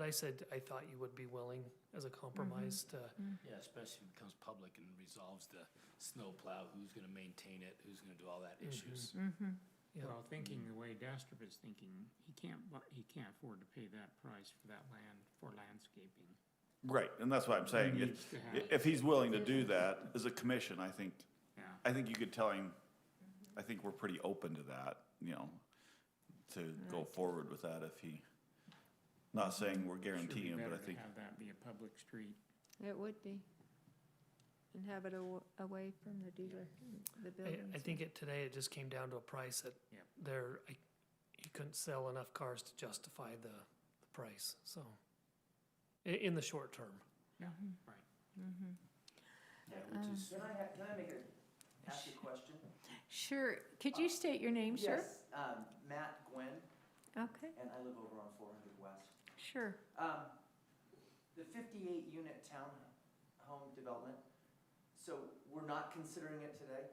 [SPEAKER 6] I said I thought you would be willing as a compromise to,
[SPEAKER 7] Yeah, especially if it becomes public and resolves the snow plow, who's gonna maintain it, who's gonna do all that issues.
[SPEAKER 6] yeah.
[SPEAKER 3] Well, thinking the way Dastrup is thinking, he can't afford to pay that price for that land, for landscaping.
[SPEAKER 5] Right, and that's what I'm saying,
[SPEAKER 3] He needs to have-
[SPEAKER 5] if he's willing to do that, as a commission, I think
[SPEAKER 3] Yeah.
[SPEAKER 5] you could tell him, I think we're pretty open to that, you know, to go forward with that if he, not saying we're guaranteeing, but I think.
[SPEAKER 3] Have that be a public street.
[SPEAKER 1] It would be. And have it away from the dealer, the buildings.
[SPEAKER 6] I think today it just came down to a price that
[SPEAKER 3] Yep.
[SPEAKER 6] he couldn't sell enough cars to justify the price, so. In the short term.
[SPEAKER 3] Yeah,
[SPEAKER 1] Mm-hmm.
[SPEAKER 3] right.
[SPEAKER 7] Yeah, which is,
[SPEAKER 9] Can I ask you a question?
[SPEAKER 1] Sure, could you state your name, sir?
[SPEAKER 9] Yes, Matt Gwynn,
[SPEAKER 1] Okay,
[SPEAKER 9] and I live over on 400 West.
[SPEAKER 1] sure.
[SPEAKER 9] The 58-unit townhome development, so we're not considering it today?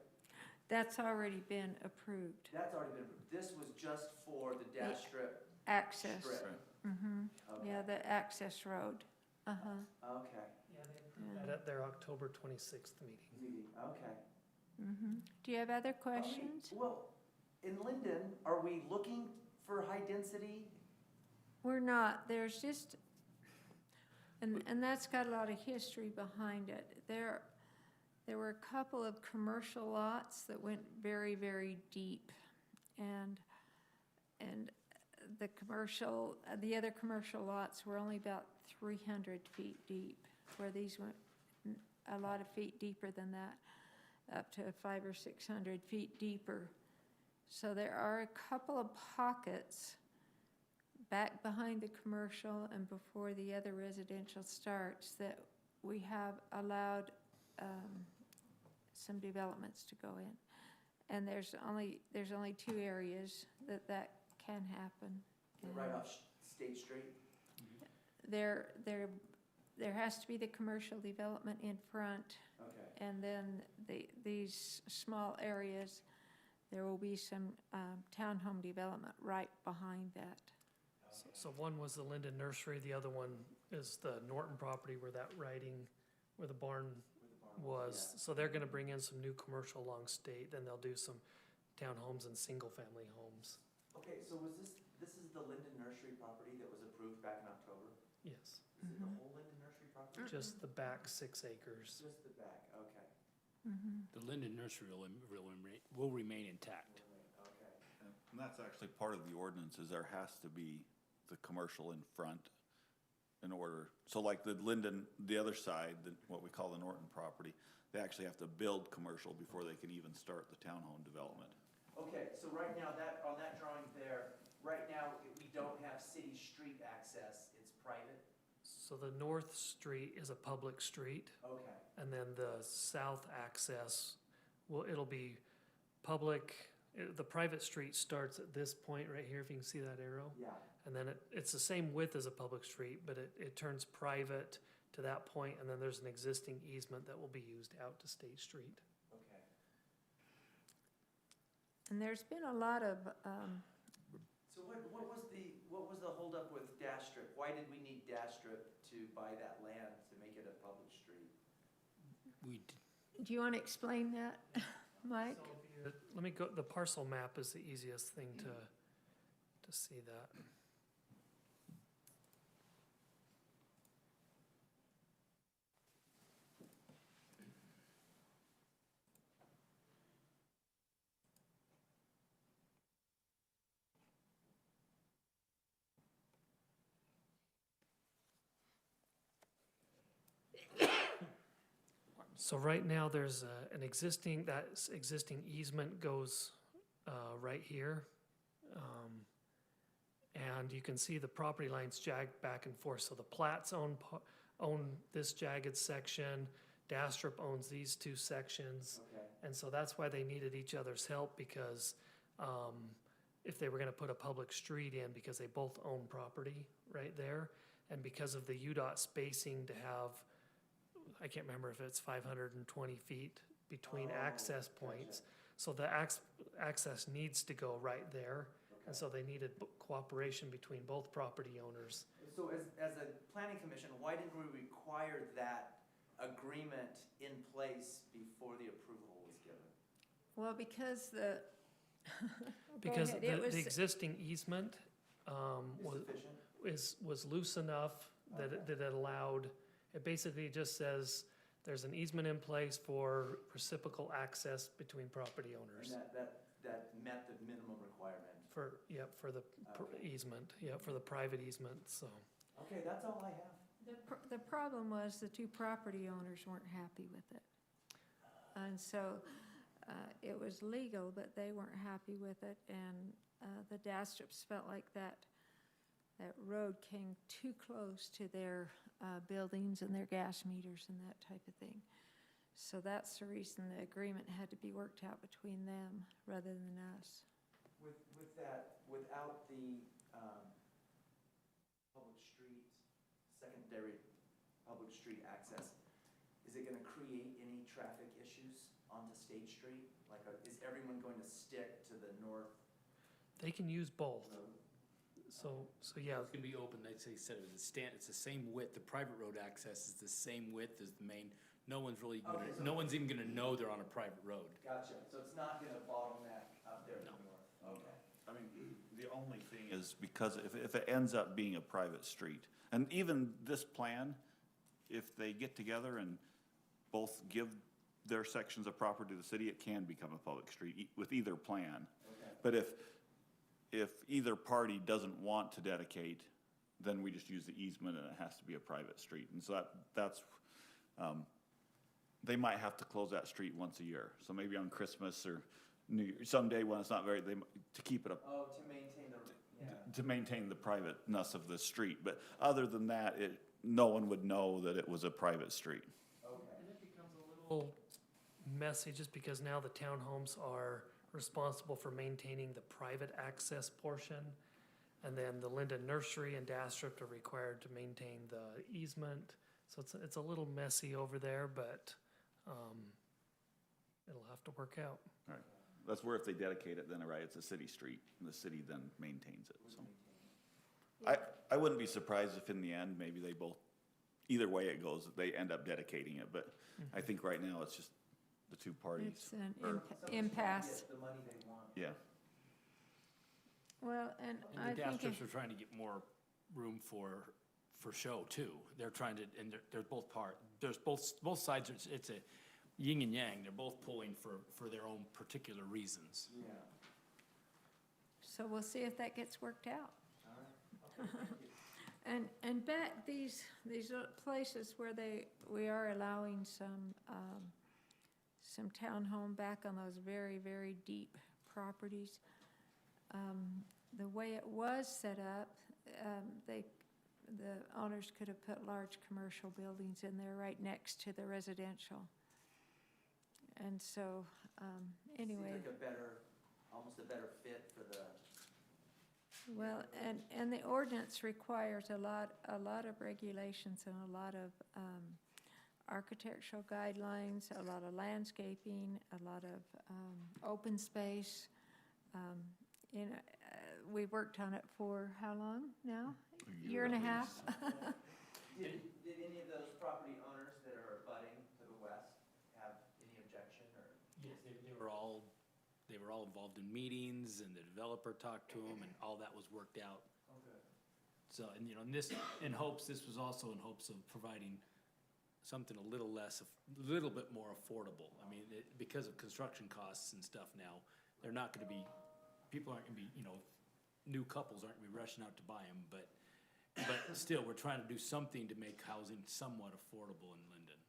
[SPEAKER 1] That's already been approved.
[SPEAKER 9] That's already been approved. This was just for the dash strip?
[SPEAKER 1] Access.
[SPEAKER 9] Strip.
[SPEAKER 1] Mm-hmm,
[SPEAKER 9] Okay.
[SPEAKER 1] yeah, the access road. Uh-huh,
[SPEAKER 9] Okay,
[SPEAKER 6] Yeah, they approved that at their October 26th meeting.
[SPEAKER 9] okay.
[SPEAKER 1] mm-hmm. Do you have other questions?
[SPEAKER 9] Well, in Lindon, are we looking for high density?
[SPEAKER 1] We're not, there's just, and that's got a lot of history behind it. There were a couple of commercial lots that went very, very deep. And the other commercial lots were only about 300 feet deep, where these went a lot of feet deeper than that, up to 500 or 600 feet deeper. So there are a couple of pockets back behind the commercial and before the other residential starts that we have allowed some developments to go in. And there's only 2 areas that can happen.
[SPEAKER 9] Right off State Street?
[SPEAKER 1] There has to be the commercial development in front,
[SPEAKER 9] Okay.
[SPEAKER 1] and then these small areas, there will be some townhome development right behind that.
[SPEAKER 6] So one was the Lindon Nursery, the other one is the Norton property where where the barn was. So they're gonna bring in some new commercial along State, then they'll do some townhomes and single-family homes.
[SPEAKER 9] Okay, so this is the Lindon Nursery property that was approved back in October?
[SPEAKER 6] Yes,
[SPEAKER 9] Is it the whole Lindon Nursery property?
[SPEAKER 6] just the back 6 acres.
[SPEAKER 9] Just the back, okay.
[SPEAKER 7] the Lindon Nursery will remain intact.
[SPEAKER 9] Okay.
[SPEAKER 5] And that's actually part of the ordinance, is there has to be the commercial in front in order, so like the Lindon, the other side, what we call the Norton property, they actually have to build commercial before they can even start the townhome development.
[SPEAKER 9] Okay, so right now, on that drawing there, right now, we don't have city street access, it's private?
[SPEAKER 6] So the north street is a public street,
[SPEAKER 9] Okay.
[SPEAKER 6] and then the south access, well, it'll be public. The private street starts at this point right here, if you can see that arrow.
[SPEAKER 9] Yeah.
[SPEAKER 6] And then it's the same width as a public street, but it turns private to that point, and then there's an existing easement that will be used out to State Street.
[SPEAKER 9] Okay.
[SPEAKER 1] And there's been a lot of,
[SPEAKER 9] So what was the holdup with Dash Strip? Why did we need Dash Strip to buy that land to make it a public street?
[SPEAKER 1] do you want to explain that, Mike?
[SPEAKER 6] So let me go, the parcel map is the easiest thing to see that. So right now, there's an existing, that existing easement goes right here. And you can see the property lines jagged back and forth. So the Platts own this jagged section. Dastrup owns these two sections.
[SPEAKER 9] Okay.
[SPEAKER 6] And so that's why they needed each other's help, because if they were gonna put a public street in, because they both own property right there, and because of the UDOT spacing to have, I can't remember if it's 520 feet between access points. So the access needs to go right there, and so they needed cooperation between both property owners.
[SPEAKER 9] So as a planning commission, why didn't we require that agreement in place before the approval was given?
[SPEAKER 1] Well, because the, go
[SPEAKER 6] Because
[SPEAKER 1] ahead. It was,
[SPEAKER 6] the existing easement was,
[SPEAKER 9] Sufficient?
[SPEAKER 6] was loose enough that
[SPEAKER 9] Okay.
[SPEAKER 6] that it allowed, it basically just says there's an easement in place for reciprocal access between property
[SPEAKER 9] And
[SPEAKER 6] owners.
[SPEAKER 9] that met the minimum requirement?
[SPEAKER 6] For, yep, for the
[SPEAKER 9] Okay.
[SPEAKER 6] easement, yep, for the private easement, so.
[SPEAKER 9] Okay, that's all I have.
[SPEAKER 1] the problem was the two property owners weren't happy with it. And so it was legal, but they weren't happy with it, and the Dastrups felt like that road came too close to their buildings and their gas meters and that type of thing. So that's the reason the agreement had to be worked out between them rather than us.
[SPEAKER 9] With that, without the public street, secondary public street access, is it gonna create any traffic issues onto State Street? Like, is everyone going to stick to the north
[SPEAKER 6] They can use both,
[SPEAKER 9] road?
[SPEAKER 6] so yeah,
[SPEAKER 7] It's gonna be open, they said it was it's the same width, the private road access is the same width as the main. No one's really,
[SPEAKER 9] Okay, so-
[SPEAKER 7] no one's even gonna know they're on a private road.
[SPEAKER 9] Gotcha, so it's not gonna bottleneck up there to the north? Okay.
[SPEAKER 5] I mean, the only thing is, because if it ends up being a private street, and even this plan, if they get together and both give their sections of property to the city, it can become a public street with either plan.
[SPEAKER 9] Okay.
[SPEAKER 5] But if either party doesn't want to dedicate, then we just use the easement and it has to be a private street. And so that's, they might have to close that street once a year. So maybe on Christmas or New Year, someday when it's not to keep it up,
[SPEAKER 9] Oh, to maintain the, yeah.
[SPEAKER 5] to maintain the privateness of the street. But other than that, no one would know that it was a private street.
[SPEAKER 9] Okay.
[SPEAKER 6] and it becomes a little messy just because now the townhomes are responsible for maintaining the private access portion. And then the Lindon Nursery and Dastrup are required to maintain the easement. So it's a little messy over there, but it'll have to work out.
[SPEAKER 5] Right. That's where if they dedicate it, then, right, it's a city street, and the city then maintains it, so. I wouldn't be surprised if in the end, maybe they both, either way it goes, they end up dedicating it, but I think right now it's just the two parties.
[SPEAKER 1] It's an
[SPEAKER 5] Or-
[SPEAKER 1] impasse.
[SPEAKER 9] Get the money they want.
[SPEAKER 5] Yeah,
[SPEAKER 1] Well, and I
[SPEAKER 7] And the
[SPEAKER 1] think
[SPEAKER 7] Dastrups are trying to get more room for show too. They're trying to, and they're both there's both sides, it's a yin and yang. They're both pulling for their own particular reasons.
[SPEAKER 9] Yeah.
[SPEAKER 1] so we'll see if that gets worked out.
[SPEAKER 9] All right. Okay, thank you.
[SPEAKER 1] And back, these are places where we are allowing some townhome back on those very, very deep properties. The way it was set up, the owners could have put large commercial buildings in there right next to the residential. And so, anyway.
[SPEAKER 9] Seems like almost a better fit for the.
[SPEAKER 1] Well, and the ordinance requires a lot of regulations and a lot of architectural guidelines, a lot of landscaping, a lot of open space. We worked on it for how long now? Year and a half?
[SPEAKER 9] Did any of those property owners that are abutting to the west have any objection or?
[SPEAKER 7] Yes, they were all involved in meetings, and the developer talked to them, and all that was worked out.
[SPEAKER 9] Okay.
[SPEAKER 7] So, and this was also in hopes of providing something a little bit more affordable. I mean, because of construction costs and stuff now, people aren't gonna be, new couples aren't gonna be rushing out to buy them, but still, we're trying to do something to make housing somewhat affordable in Lindon.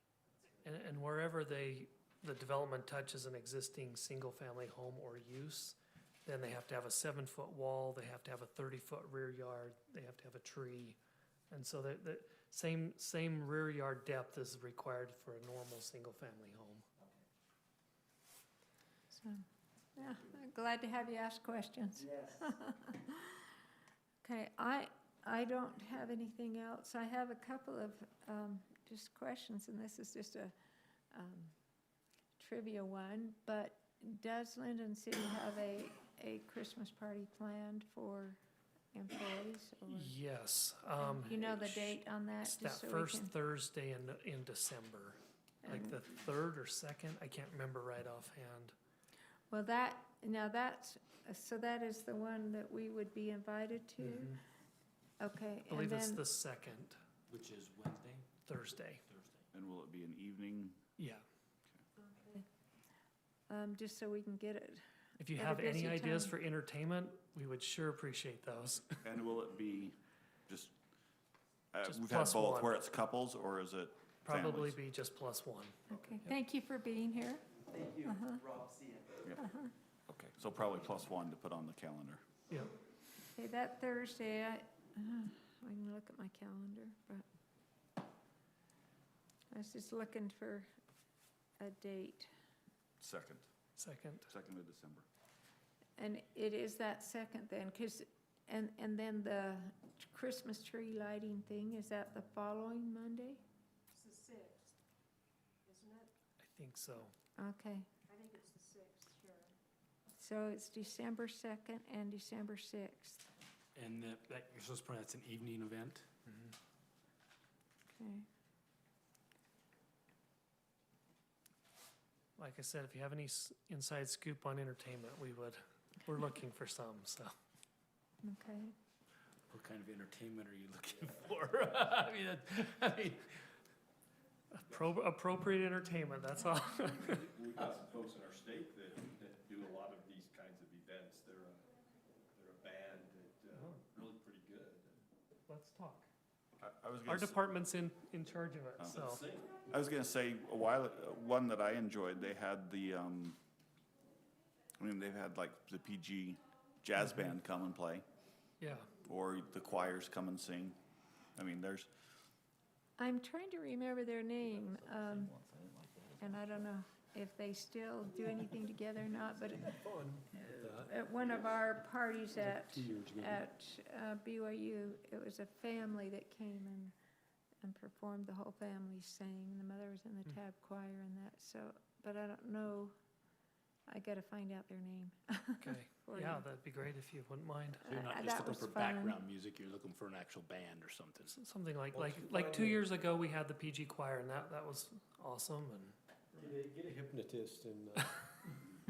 [SPEAKER 6] And wherever the development touches an existing single-family home or use, then they have to have a 7-foot wall, they have to have a 30-foot rear yard, they have to have a tree. And so the same rear yard depth is required for a normal single-family home.
[SPEAKER 1] So, yeah, I'm glad to have you ask questions.
[SPEAKER 9] Yes.
[SPEAKER 1] Okay, I don't have anything else. I have a couple of just questions, and this is just a trivia one, but does Lindon City have a Christmas party planned for employees? Or
[SPEAKER 6] Yes.
[SPEAKER 1] you know the date on that?
[SPEAKER 6] It's
[SPEAKER 1] just
[SPEAKER 6] that
[SPEAKER 1] so we
[SPEAKER 6] first
[SPEAKER 1] can-
[SPEAKER 6] Thursday in December, like
[SPEAKER 1] And-
[SPEAKER 6] the 3rd or 2nd, I can't remember right offhand.
[SPEAKER 1] Well, so that is the one that we would be invited to?
[SPEAKER 6] Mhm.
[SPEAKER 1] Okay,
[SPEAKER 6] I
[SPEAKER 1] and
[SPEAKER 6] believe it's
[SPEAKER 1] then,
[SPEAKER 6] the 2nd,
[SPEAKER 7] Which is Wednesday?
[SPEAKER 6] Thursday.
[SPEAKER 5] And will it be an evening?
[SPEAKER 6] Yeah.
[SPEAKER 1] just so we can get it.
[SPEAKER 6] If you
[SPEAKER 1] At a
[SPEAKER 6] have any
[SPEAKER 1] busy
[SPEAKER 6] ideas
[SPEAKER 1] time.
[SPEAKER 6] for entertainment, we would sure appreciate those.
[SPEAKER 5] And will it be just,
[SPEAKER 6] Just
[SPEAKER 5] we've had
[SPEAKER 6] plus
[SPEAKER 5] both,
[SPEAKER 6] one.
[SPEAKER 5] where it's couples, or is it
[SPEAKER 6] Probably
[SPEAKER 5] families?
[SPEAKER 6] be just +1.
[SPEAKER 1] Okay, thank you for being here.
[SPEAKER 9] Thank you,
[SPEAKER 1] Uh-huh.
[SPEAKER 9] Rob, see you.
[SPEAKER 5] Okay, so probably +1 to put on the calendar.
[SPEAKER 6] Yeah.
[SPEAKER 1] Okay, that Thursday, I can look at my calendar, but I was just looking for a date.
[SPEAKER 5] Second of December.
[SPEAKER 1] And it is that second then, and then the Christmas tree lighting thing, is that the following Monday?
[SPEAKER 12] It's the 6th, isn't it?
[SPEAKER 6] I think so.
[SPEAKER 1] Okay,
[SPEAKER 12] I think it's the 6th, sure.
[SPEAKER 1] so it's December 2nd and December 6th.
[SPEAKER 7] And you're supposed to that's an evening event?
[SPEAKER 1] Okay.
[SPEAKER 6] Like I said, if you have any inside scoop on entertainment, we're looking for some, so.
[SPEAKER 1] Okay.
[SPEAKER 7] What kind of entertainment are you looking for? I mean,
[SPEAKER 6] Appropriate entertainment, that's all.
[SPEAKER 13] We've got some folks in our state that do a lot of these kinds of events. They're a band that really pretty good.
[SPEAKER 6] Let's talk.
[SPEAKER 5] I was
[SPEAKER 6] Our
[SPEAKER 5] gonna
[SPEAKER 6] department's in charge of it,
[SPEAKER 5] Oh.
[SPEAKER 6] so.
[SPEAKER 5] I was gonna say, one that I enjoyed, they had they've had like the PG jazz band come and play,
[SPEAKER 6] Yeah,
[SPEAKER 5] or the choirs come and sing. I mean, there's,
[SPEAKER 1] I'm trying to remember their name, and I don't know if they still do anything together or not, but at one of our parties at BYU, it was a family that came and performed. The whole family sang. The mother was in the tab choir and that, so, but I don't know. I gotta find out their name.
[SPEAKER 6] okay.
[SPEAKER 1] For
[SPEAKER 6] Yeah,
[SPEAKER 1] you.
[SPEAKER 6] that'd be great if you wouldn't mind.
[SPEAKER 7] you're not
[SPEAKER 1] That
[SPEAKER 7] just looking
[SPEAKER 1] was
[SPEAKER 7] for
[SPEAKER 1] fun.
[SPEAKER 7] background music, you're looking for an actual band or something.
[SPEAKER 6] Something like
[SPEAKER 2] Once you
[SPEAKER 6] 2
[SPEAKER 2] find
[SPEAKER 6] years ago, we had the PG choir, and that was awesome, and
[SPEAKER 2] Get a hypnotist and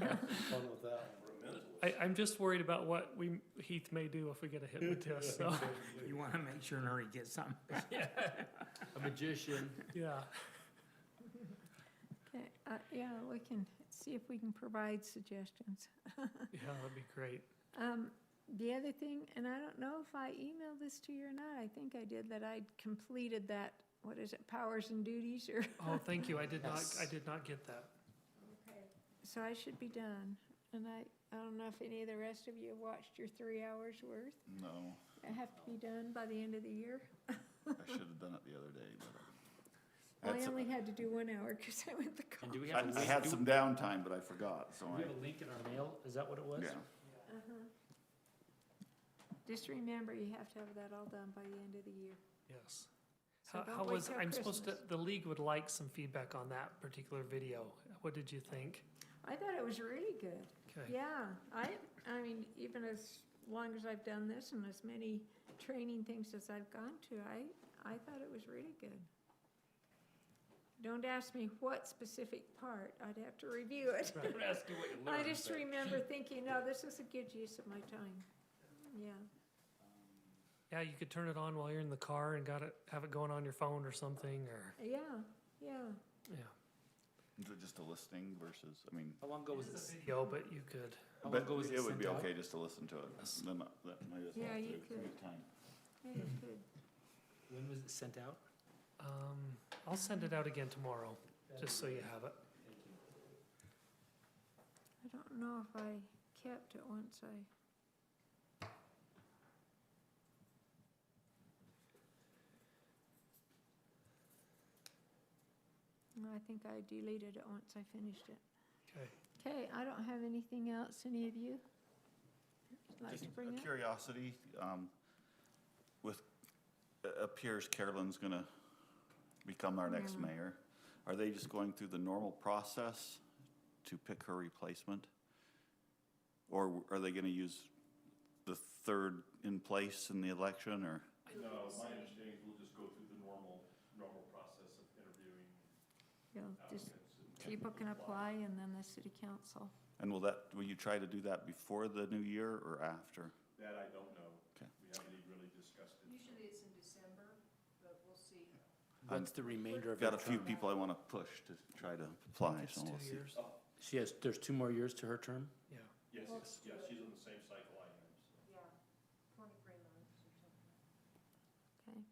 [SPEAKER 2] have fun with that.
[SPEAKER 6] I'm just worried about what Heath may do if we get a hypnotist, so,
[SPEAKER 3] You want to make sure Nuri gets something.
[SPEAKER 7] A magician.
[SPEAKER 6] yeah.
[SPEAKER 1] Okay, yeah, we can see if we can provide suggestions.
[SPEAKER 6] Yeah, that'd be great.
[SPEAKER 1] The other thing, and I don't know if I emailed this to you or not, I think I did, that I'd completed that, what is it, powers and duties, or?
[SPEAKER 6] Oh, thank you, I did
[SPEAKER 7] Yes.
[SPEAKER 6] not get that.
[SPEAKER 1] Okay. So I should be done, and I don't know if any of the rest of you have watched your 3 hours worth.
[SPEAKER 5] No,
[SPEAKER 1] I have to be done by the end of the year.
[SPEAKER 5] I should have done it the other day, but.
[SPEAKER 1] Well, I only had to do 1 hour because I went the car.
[SPEAKER 7] And do we have a
[SPEAKER 5] I
[SPEAKER 7] link?
[SPEAKER 5] had some downtime, but I forgot, so
[SPEAKER 7] Do we have a link in our mail? Is that what it was?
[SPEAKER 5] yeah.
[SPEAKER 1] Uh-huh. Just remember, you have to have that all done by the end of the year.
[SPEAKER 6] Yes.
[SPEAKER 1] So
[SPEAKER 6] How
[SPEAKER 1] don't wait
[SPEAKER 6] was,
[SPEAKER 1] till
[SPEAKER 6] I'm supposed to,
[SPEAKER 1] Christmas.
[SPEAKER 6] the league would like some feedback on that particular video. What did you think?
[SPEAKER 1] I thought it was really good.
[SPEAKER 6] Okay.
[SPEAKER 1] Yeah, I mean, even as long as I've done this and as many training things as I've gone to, I thought it was really good. Don't ask me what specific part, I'd have to review it.
[SPEAKER 7] Don't ask you what you learned.
[SPEAKER 1] I just
[SPEAKER 7] but-
[SPEAKER 1] remember thinking, no, this is a good use of my time. Yeah,
[SPEAKER 6] Yeah, you could turn it on while you're in the car and have it going on your phone or something, or,
[SPEAKER 1] yeah.
[SPEAKER 6] yeah.
[SPEAKER 5] Is it just a listening versus, I mean,
[SPEAKER 7] How long ago was
[SPEAKER 6] It's
[SPEAKER 7] this?
[SPEAKER 6] a video, but you could,
[SPEAKER 7] How long
[SPEAKER 5] but
[SPEAKER 7] ago was
[SPEAKER 5] it would be
[SPEAKER 7] sent out?
[SPEAKER 5] okay just to listen to it.
[SPEAKER 6] Yes.
[SPEAKER 5] Then that might as well
[SPEAKER 1] Yeah, you
[SPEAKER 5] do
[SPEAKER 1] could.
[SPEAKER 5] time.
[SPEAKER 1] Yeah, you could.
[SPEAKER 7] When was it sent out?
[SPEAKER 6] I'll send it out again tomorrow, just so you have it.
[SPEAKER 1] I don't know if I kept it once No, I think I deleted it once I finished it.
[SPEAKER 6] Okay.
[SPEAKER 1] Okay, I don't have anything else, any of you? Like
[SPEAKER 5] Just
[SPEAKER 1] to bring
[SPEAKER 5] a
[SPEAKER 1] up?
[SPEAKER 5] curiosity, with, appears Carolyn's gonna become our next
[SPEAKER 1] Yeah.
[SPEAKER 5] mayor. Are they just going through the normal process to pick her replacement? Or are they gonna use the third in place in the election, or?
[SPEAKER 13] No, my understanding is we'll just go through the normal process of interviewing
[SPEAKER 1] Yeah, just
[SPEAKER 13] applicants. and-
[SPEAKER 1] people can apply and then the city council.
[SPEAKER 5] And will you try to do that before the new year or after?
[SPEAKER 13] That I don't know.
[SPEAKER 5] Okay.
[SPEAKER 13] We haven't even really discussed it.
[SPEAKER 11] Usually it's in December, but we'll see.
[SPEAKER 7] What's the remainder of
[SPEAKER 5] Got
[SPEAKER 7] her
[SPEAKER 5] a few
[SPEAKER 7] term?
[SPEAKER 5] people I wanna push to try to apply,
[SPEAKER 6] It's
[SPEAKER 5] so we'll
[SPEAKER 6] 2
[SPEAKER 5] see.
[SPEAKER 6] years,
[SPEAKER 7] There's 2 more years to her term?
[SPEAKER 6] yeah.
[SPEAKER 13] Yes, she's on the same cycle I am, so.
[SPEAKER 11] Yeah, 23 months or something.
[SPEAKER 1] Okay,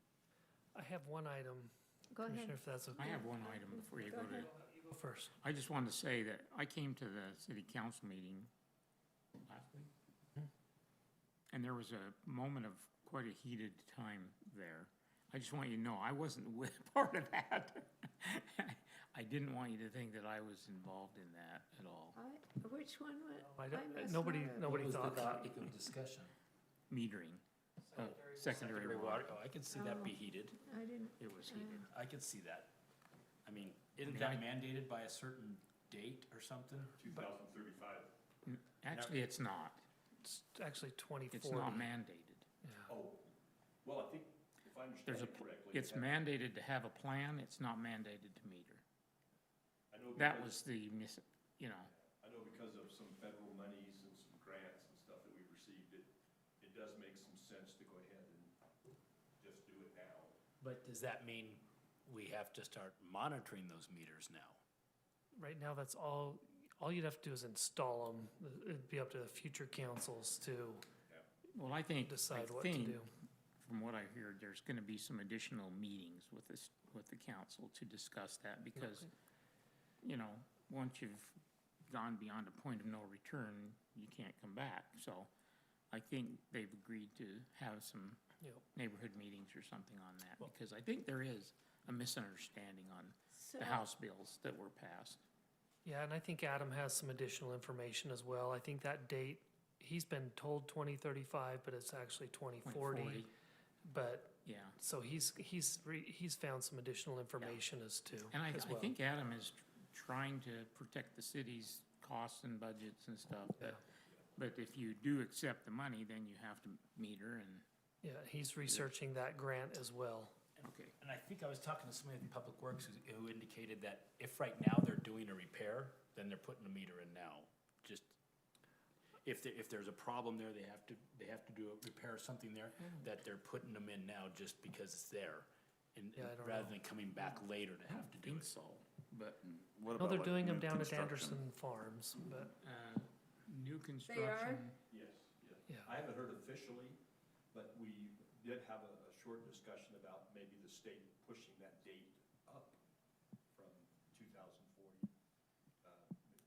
[SPEAKER 6] I have one item,
[SPEAKER 1] go
[SPEAKER 6] Commissioner,
[SPEAKER 1] ahead.
[SPEAKER 6] if that's okay.
[SPEAKER 3] I have one item before you go to,
[SPEAKER 6] You go first.
[SPEAKER 3] I just wanted to say that I came to the city council meeting last week. And there was a moment of quite a heated time there. I just want you to know, I wasn't part of that. I didn't want you to think that I was involved in that at all.
[SPEAKER 1] Which one was?
[SPEAKER 6] Nobody
[SPEAKER 7] What was the
[SPEAKER 6] thought that.
[SPEAKER 7] topic of discussion?
[SPEAKER 3] Metering, secondary water.
[SPEAKER 7] Oh, I could see that be heated.
[SPEAKER 1] I didn't,
[SPEAKER 3] It was heated.
[SPEAKER 7] I could see that. I mean, isn't
[SPEAKER 3] mean,
[SPEAKER 7] that mandated by a certain date or something?
[SPEAKER 13] 2035.
[SPEAKER 3] Actually, it's not.
[SPEAKER 6] It's actually 2040.
[SPEAKER 3] It's not mandated.
[SPEAKER 6] Yeah.
[SPEAKER 13] Oh, well, I think, if I
[SPEAKER 3] There's
[SPEAKER 13] understand
[SPEAKER 3] a,
[SPEAKER 13] correctly.
[SPEAKER 3] it's mandated to have a plan, it's not mandated to meter.
[SPEAKER 13] I know
[SPEAKER 3] That
[SPEAKER 13] because-
[SPEAKER 3] was the, you know,
[SPEAKER 13] I know because of some federal monies and some grants and stuff that we've received, it does make some sense to go ahead and just do it now.
[SPEAKER 7] But does that mean we have to start monitoring those meters now?
[SPEAKER 6] Right now, that's all you'd have to do is install them. It'd be up to the future councils to
[SPEAKER 3] well, I think,
[SPEAKER 6] decide what to do.
[SPEAKER 3] from what I heard, there's gonna be some additional meetings with the council to discuss that, because, you know, once you've gone beyond a point of no return, you can't come back. So I think they've agreed to have some
[SPEAKER 6] Yep.
[SPEAKER 3] neighborhood meetings or something on that, because I think there is a misunderstanding on
[SPEAKER 1] so,
[SPEAKER 3] the House bills that were passed.
[SPEAKER 6] Yeah, and I think Adam has some additional information as well. I think that date, he's been told 2035, but it's actually 2040.
[SPEAKER 3] 2040.
[SPEAKER 6] But,
[SPEAKER 3] Yeah,
[SPEAKER 6] so he's found some additional information as to,
[SPEAKER 3] and
[SPEAKER 6] as
[SPEAKER 3] I
[SPEAKER 6] well.
[SPEAKER 3] think Adam is trying to protect the city's costs and budgets and stuff, but if you do accept the money, then you have to meter and,
[SPEAKER 6] Yeah, he's researching that grant as well.
[SPEAKER 3] okay.
[SPEAKER 7] And I think I was talking to somebody in Public Works who indicated that if right now they're doing a repair, then they're putting a meter in now. Just, if there's a problem there, they have to do a repair or something there, that they're putting them in now just because it's there. And
[SPEAKER 6] Yeah, I don't
[SPEAKER 7] rather
[SPEAKER 6] know.
[SPEAKER 7] than coming back later to have to do
[SPEAKER 3] Think
[SPEAKER 7] it.
[SPEAKER 3] so, but,
[SPEAKER 5] What
[SPEAKER 6] No,
[SPEAKER 5] about
[SPEAKER 6] they're
[SPEAKER 5] like
[SPEAKER 6] doing them
[SPEAKER 5] new
[SPEAKER 6] down at
[SPEAKER 5] construction?
[SPEAKER 6] Anderson Farms, but,
[SPEAKER 3] new construction.
[SPEAKER 13] Yes, yes.
[SPEAKER 6] yeah.
[SPEAKER 13] I haven't heard heard officially, but we did have a short discussion about maybe the state pushing that date up from 2040,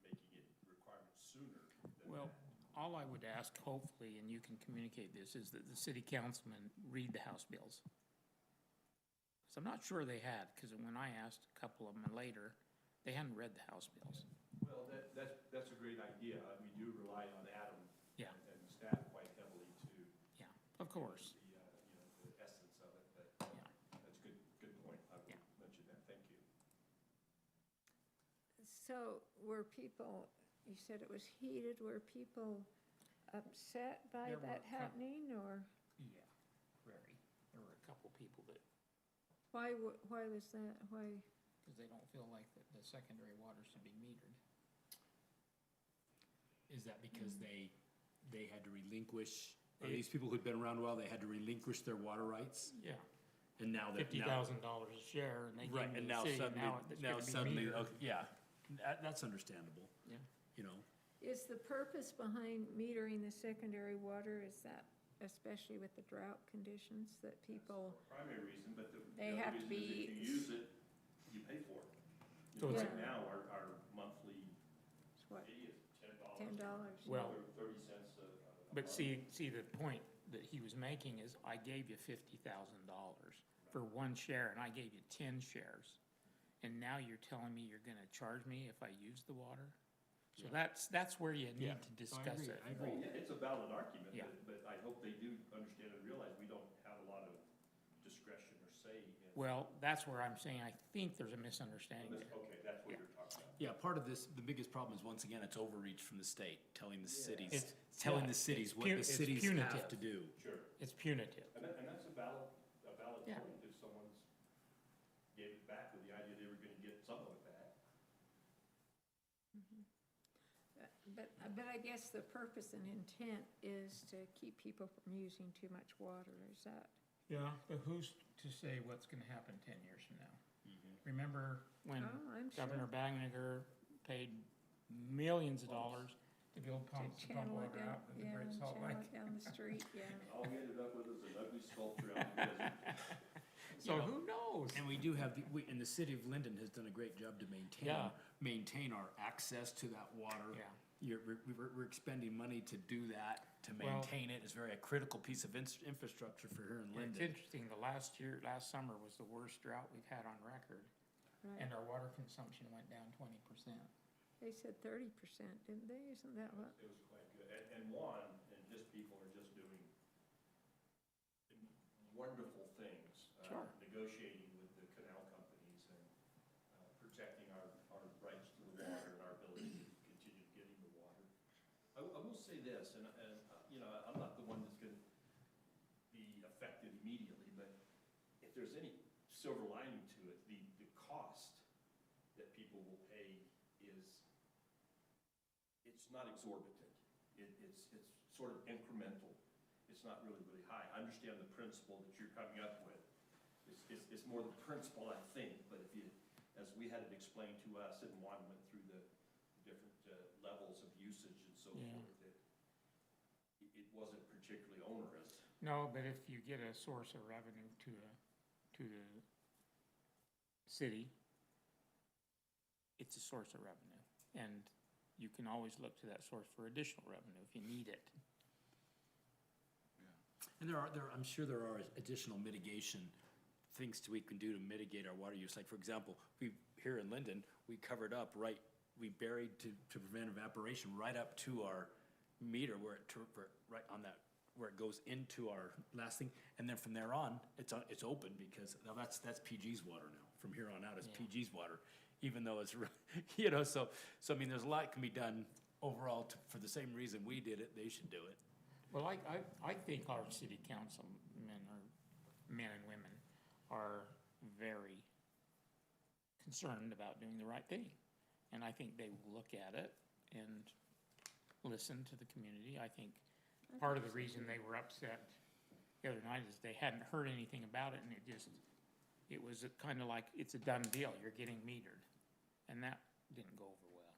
[SPEAKER 13] making it requirement sooner than
[SPEAKER 3] Well,
[SPEAKER 13] that.
[SPEAKER 3] all I would ask, hopefully, and you can communicate this, is that the city councilmen read the House bills. So I'm not sure they had, because when I asked a couple of them later, they hadn't read the House bills.
[SPEAKER 13] Well, that's a great idea. We do rely on Adam
[SPEAKER 3] Yeah.
[SPEAKER 13] and staff quite heavily to
[SPEAKER 3] Yeah, of course.
[SPEAKER 13] the, the essence of it, but
[SPEAKER 3] Yeah.
[SPEAKER 13] that's good point. I will
[SPEAKER 3] Yeah.
[SPEAKER 13] mention that. Thank you.
[SPEAKER 1] So were people, you said it was heated, were people upset by
[SPEAKER 3] There were
[SPEAKER 1] that
[SPEAKER 3] some-
[SPEAKER 1] happening, or
[SPEAKER 3] Yeah, very. There were a couple people that,
[SPEAKER 1] why was that, why?
[SPEAKER 3] because they don't feel like the secondary water should be metered.
[SPEAKER 7] Is that because they had to relinquish, are these people who'd been around a while, they had to relinquish their water rights?
[SPEAKER 3] Yeah.
[SPEAKER 7] And now that,
[SPEAKER 3] $50,000 a share, and they
[SPEAKER 7] right,
[SPEAKER 3] gave
[SPEAKER 7] and
[SPEAKER 3] it to
[SPEAKER 7] now
[SPEAKER 3] the city, and
[SPEAKER 7] suddenly,
[SPEAKER 3] now it's
[SPEAKER 7] now
[SPEAKER 3] gonna be
[SPEAKER 7] suddenly,
[SPEAKER 3] metered.
[SPEAKER 7] okay, yeah, that's understandable.
[SPEAKER 3] Yeah.
[SPEAKER 7] You know,
[SPEAKER 1] Is the purpose behind metering the secondary water, is that especially with the drought conditions, that people,
[SPEAKER 13] Primary reason, but the
[SPEAKER 1] They
[SPEAKER 13] other
[SPEAKER 1] have to
[SPEAKER 13] reason is
[SPEAKER 1] be
[SPEAKER 13] if you use it, you pay for it. You
[SPEAKER 3] So
[SPEAKER 13] know,
[SPEAKER 3] it's-
[SPEAKER 13] right now, our monthly
[SPEAKER 1] what,
[SPEAKER 13] fee is $10.
[SPEAKER 1] $10?
[SPEAKER 3] Well,
[SPEAKER 13] 30 cents a
[SPEAKER 3] but
[SPEAKER 13] month.
[SPEAKER 3] see, the point that he was making is, I gave you $50,000 for one share, and I gave you 10 shares. And now you're telling me you're gonna charge me if I use the water? So that's where you
[SPEAKER 7] Yeah.
[SPEAKER 3] need to discuss it.
[SPEAKER 7] I agree.
[SPEAKER 13] Oh, yeah, it's a valid argument,
[SPEAKER 3] Yeah.
[SPEAKER 13] but I hope they do understand and realize we don't have a lot of discretion or say in.
[SPEAKER 3] Well, that's where I'm saying, I think there's a misunderstanding
[SPEAKER 13] this.
[SPEAKER 3] there.
[SPEAKER 13] Okay, that's what
[SPEAKER 3] Yeah.
[SPEAKER 13] you're talking about.
[SPEAKER 7] Yeah, part of this, the biggest problem is, once again, it's overreach from the state, telling the cities,
[SPEAKER 3] It's-
[SPEAKER 7] telling
[SPEAKER 3] yeah,
[SPEAKER 7] the cities
[SPEAKER 3] it's
[SPEAKER 7] what the
[SPEAKER 3] it's
[SPEAKER 7] cities have
[SPEAKER 3] punitive.
[SPEAKER 7] to do.
[SPEAKER 13] Sure,
[SPEAKER 3] It's punitive.
[SPEAKER 13] and that's a valid
[SPEAKER 3] Yeah.
[SPEAKER 13] point, if someone's gave it back with the idea they were gonna get something with that.
[SPEAKER 1] But I guess the purpose and intent is to keep people from using too much water, is that?
[SPEAKER 3] Yeah, but who's to say what's gonna happen 10 years from now?
[SPEAKER 7] Mm-hmm.
[SPEAKER 3] Remember when
[SPEAKER 1] Oh, I'm sure.
[SPEAKER 3] Governor Bagniger paid millions of dollars to build pumps to pump
[SPEAKER 1] Channel it
[SPEAKER 3] water
[SPEAKER 1] down,
[SPEAKER 3] out of the
[SPEAKER 1] yeah,
[SPEAKER 3] Great Salt
[SPEAKER 1] channel
[SPEAKER 3] Lake?
[SPEAKER 1] it down the street, yeah.
[SPEAKER 13] All we ended up with is an ugly sculpture out in the desert.
[SPEAKER 3] So
[SPEAKER 7] know,
[SPEAKER 3] who knows?
[SPEAKER 7] And we do have, and the city of Lindon has done a great job to
[SPEAKER 3] Yeah.
[SPEAKER 7] maintain our access to that water.
[SPEAKER 3] Yeah.
[SPEAKER 7] We're expending money to do that, to
[SPEAKER 3] Well-
[SPEAKER 7] maintain it. It's very a critical piece of infrastructure for here in
[SPEAKER 3] Yeah, It's
[SPEAKER 7] Lindon.
[SPEAKER 3] interesting, last summer was the worst drought we've had on record,
[SPEAKER 1] Right.
[SPEAKER 3] and our water consumption went down 20%.
[SPEAKER 1] They said 30%, didn't they? Isn't that what?
[SPEAKER 13] It was quite good. And Juan and his people are just doing wonderful things.
[SPEAKER 3] Sure.
[SPEAKER 13] Negotiating with the canal companies and protecting our rights to the water and our ability to continue getting the water. I will say this, and you know, I'm not the one that's going to be affected immediately, but if there's any silver lining to it, the cost that people will pay it's not exorbitant. It's sort of incremental. It's not really high. I understand the principle that you're coming up with. It's more the principle, I think, but if you, as we had it explained to us, and Juan went through the different levels of usage and so
[SPEAKER 3] Yeah.
[SPEAKER 13] forth, it wasn't particularly onerous.
[SPEAKER 3] No, but if you get a source of revenue to the city, it's a source of revenue. And you can always look to that source for additional revenue if you need it.
[SPEAKER 7] And I'm sure there are additional mitigation things we can do to mitigate our water use. Like, for example, here in Lindon, we covered up we buried to prevent evaporation right up to our meter right on that, where it goes into our last thing. And then from there on, it's open, because now that's PG's water now. From here on out, it's
[SPEAKER 3] Yeah.
[SPEAKER 7] PG's water, even though it's, so I mean, there's a lot can be done overall for the same reason we did it, they should do it.
[SPEAKER 3] Well, I think our city councilmen men and women are very concerned about doing the right thing. And I think they will look at it and listen to the community. I think part of the reason they were upset the other night is they hadn't heard anything about it, and it was kind of like, it's a done deal, you're getting metered. And that didn't go over well.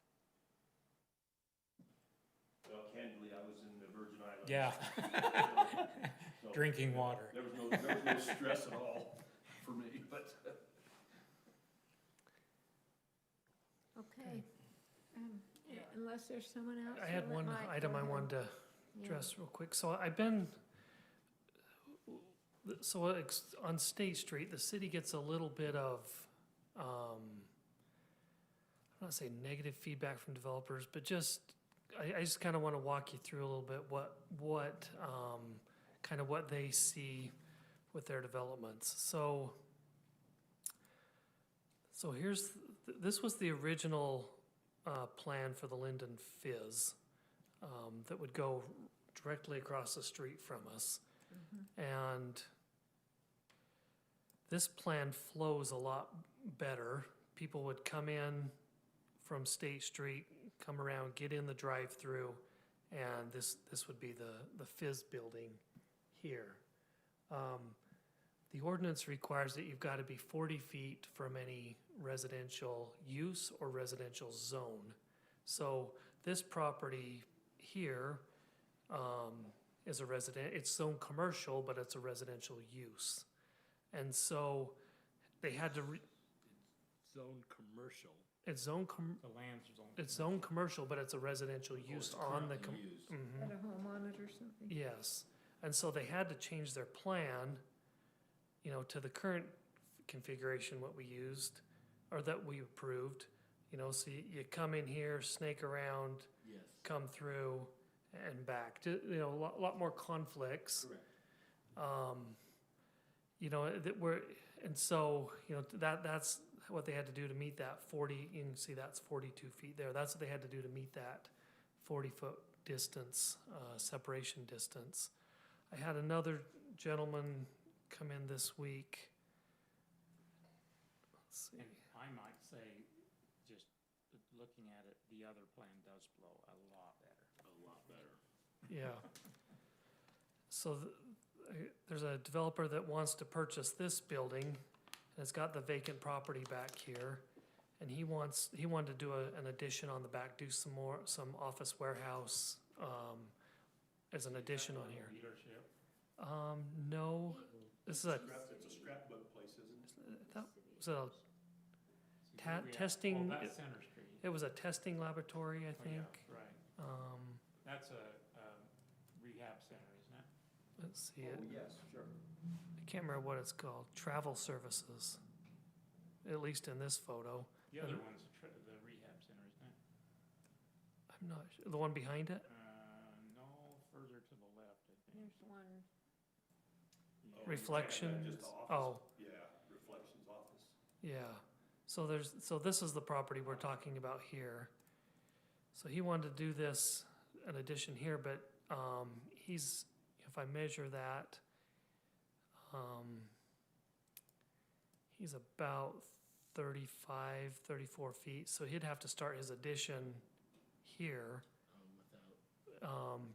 [SPEAKER 13] Well, candidly, I was in the Virgin Islands
[SPEAKER 3] Yeah.
[SPEAKER 13] So,
[SPEAKER 3] Drinking water.
[SPEAKER 13] There was no stress at all for me, but.
[SPEAKER 1] Okay. Unless there's someone else.
[SPEAKER 6] I had
[SPEAKER 1] that
[SPEAKER 6] one
[SPEAKER 1] might
[SPEAKER 6] item
[SPEAKER 1] go
[SPEAKER 6] I
[SPEAKER 1] ahead.
[SPEAKER 6] wanted to
[SPEAKER 1] Yeah.
[SPEAKER 6] address real quick. So I've been, on State Street, the city gets a little bit of, I'm not saying negative feedback from developers, but just, I just kind of want to walk you through a little bit kind of what they see with their developments. So this was the original plan for the Lindon Fizz that would go directly across the street from us. And this plan flows a lot better. People would come in from State Street, come around, get in the drive-through, and this would be the Fizz building here. The ordinance requires that you've got to be 40 feet from any residential use or residential zone. So this property here is a it's zone commercial, but it's a residential use. And so they had to,
[SPEAKER 2] Zone commercial.
[SPEAKER 6] it's
[SPEAKER 3] The land's zoned.
[SPEAKER 6] it's zone commercial, but it's a residential use on the. Mhm.
[SPEAKER 1] At a home on it or something?
[SPEAKER 6] Yes, and so they had to change their plan, to the current configuration, what we used, or that we approved. So you come in here, snake around,
[SPEAKER 7] Yes.
[SPEAKER 6] come through and back, a lot more conflicts.
[SPEAKER 7] Correct.
[SPEAKER 6] That's what they had to do to meet that 40, you can see that's 42 feet there. That's what they had to do to meet that 40-foot distance, separation distance. I had another gentleman come in this week. Let's see.
[SPEAKER 3] And I might say, just looking at it, the other plan does flow a lot better.
[SPEAKER 13] A lot better.
[SPEAKER 6] Yeah. So there's a developer that wants to purchase this building, and it's got the vacant property back here. And he wanted to do an addition on the back, do some office warehouse, as an addition on here.
[SPEAKER 3] Dealership.
[SPEAKER 6] No, this is a,
[SPEAKER 13] It's a scrapbook place, isn't it?
[SPEAKER 6] that was a
[SPEAKER 3] Yeah.
[SPEAKER 6] testing,
[SPEAKER 3] Well, that's Center Street.
[SPEAKER 6] it was a testing laboratory, I
[SPEAKER 3] Oh,
[SPEAKER 6] think.
[SPEAKER 3] yeah, right. That's a rehab center, isn't it?
[SPEAKER 6] Let's see it.
[SPEAKER 13] Yes, sure.
[SPEAKER 6] I can't remember what it's called. Travel services, at least in this photo.
[SPEAKER 3] The other one's the rehab center, isn't it?
[SPEAKER 6] I'm not, the one behind it?
[SPEAKER 3] No, further to the left, I think.
[SPEAKER 1] There's one.
[SPEAKER 3] Yeah.
[SPEAKER 6] Reflection,
[SPEAKER 13] Just the office.
[SPEAKER 6] oh,
[SPEAKER 13] Yeah, Reflections office.
[SPEAKER 6] yeah. So this is the property we're talking about here. So he wanted to do this, an addition here, but, if I measure that, he's about 35, 34 feet, so he'd have to start his addition here,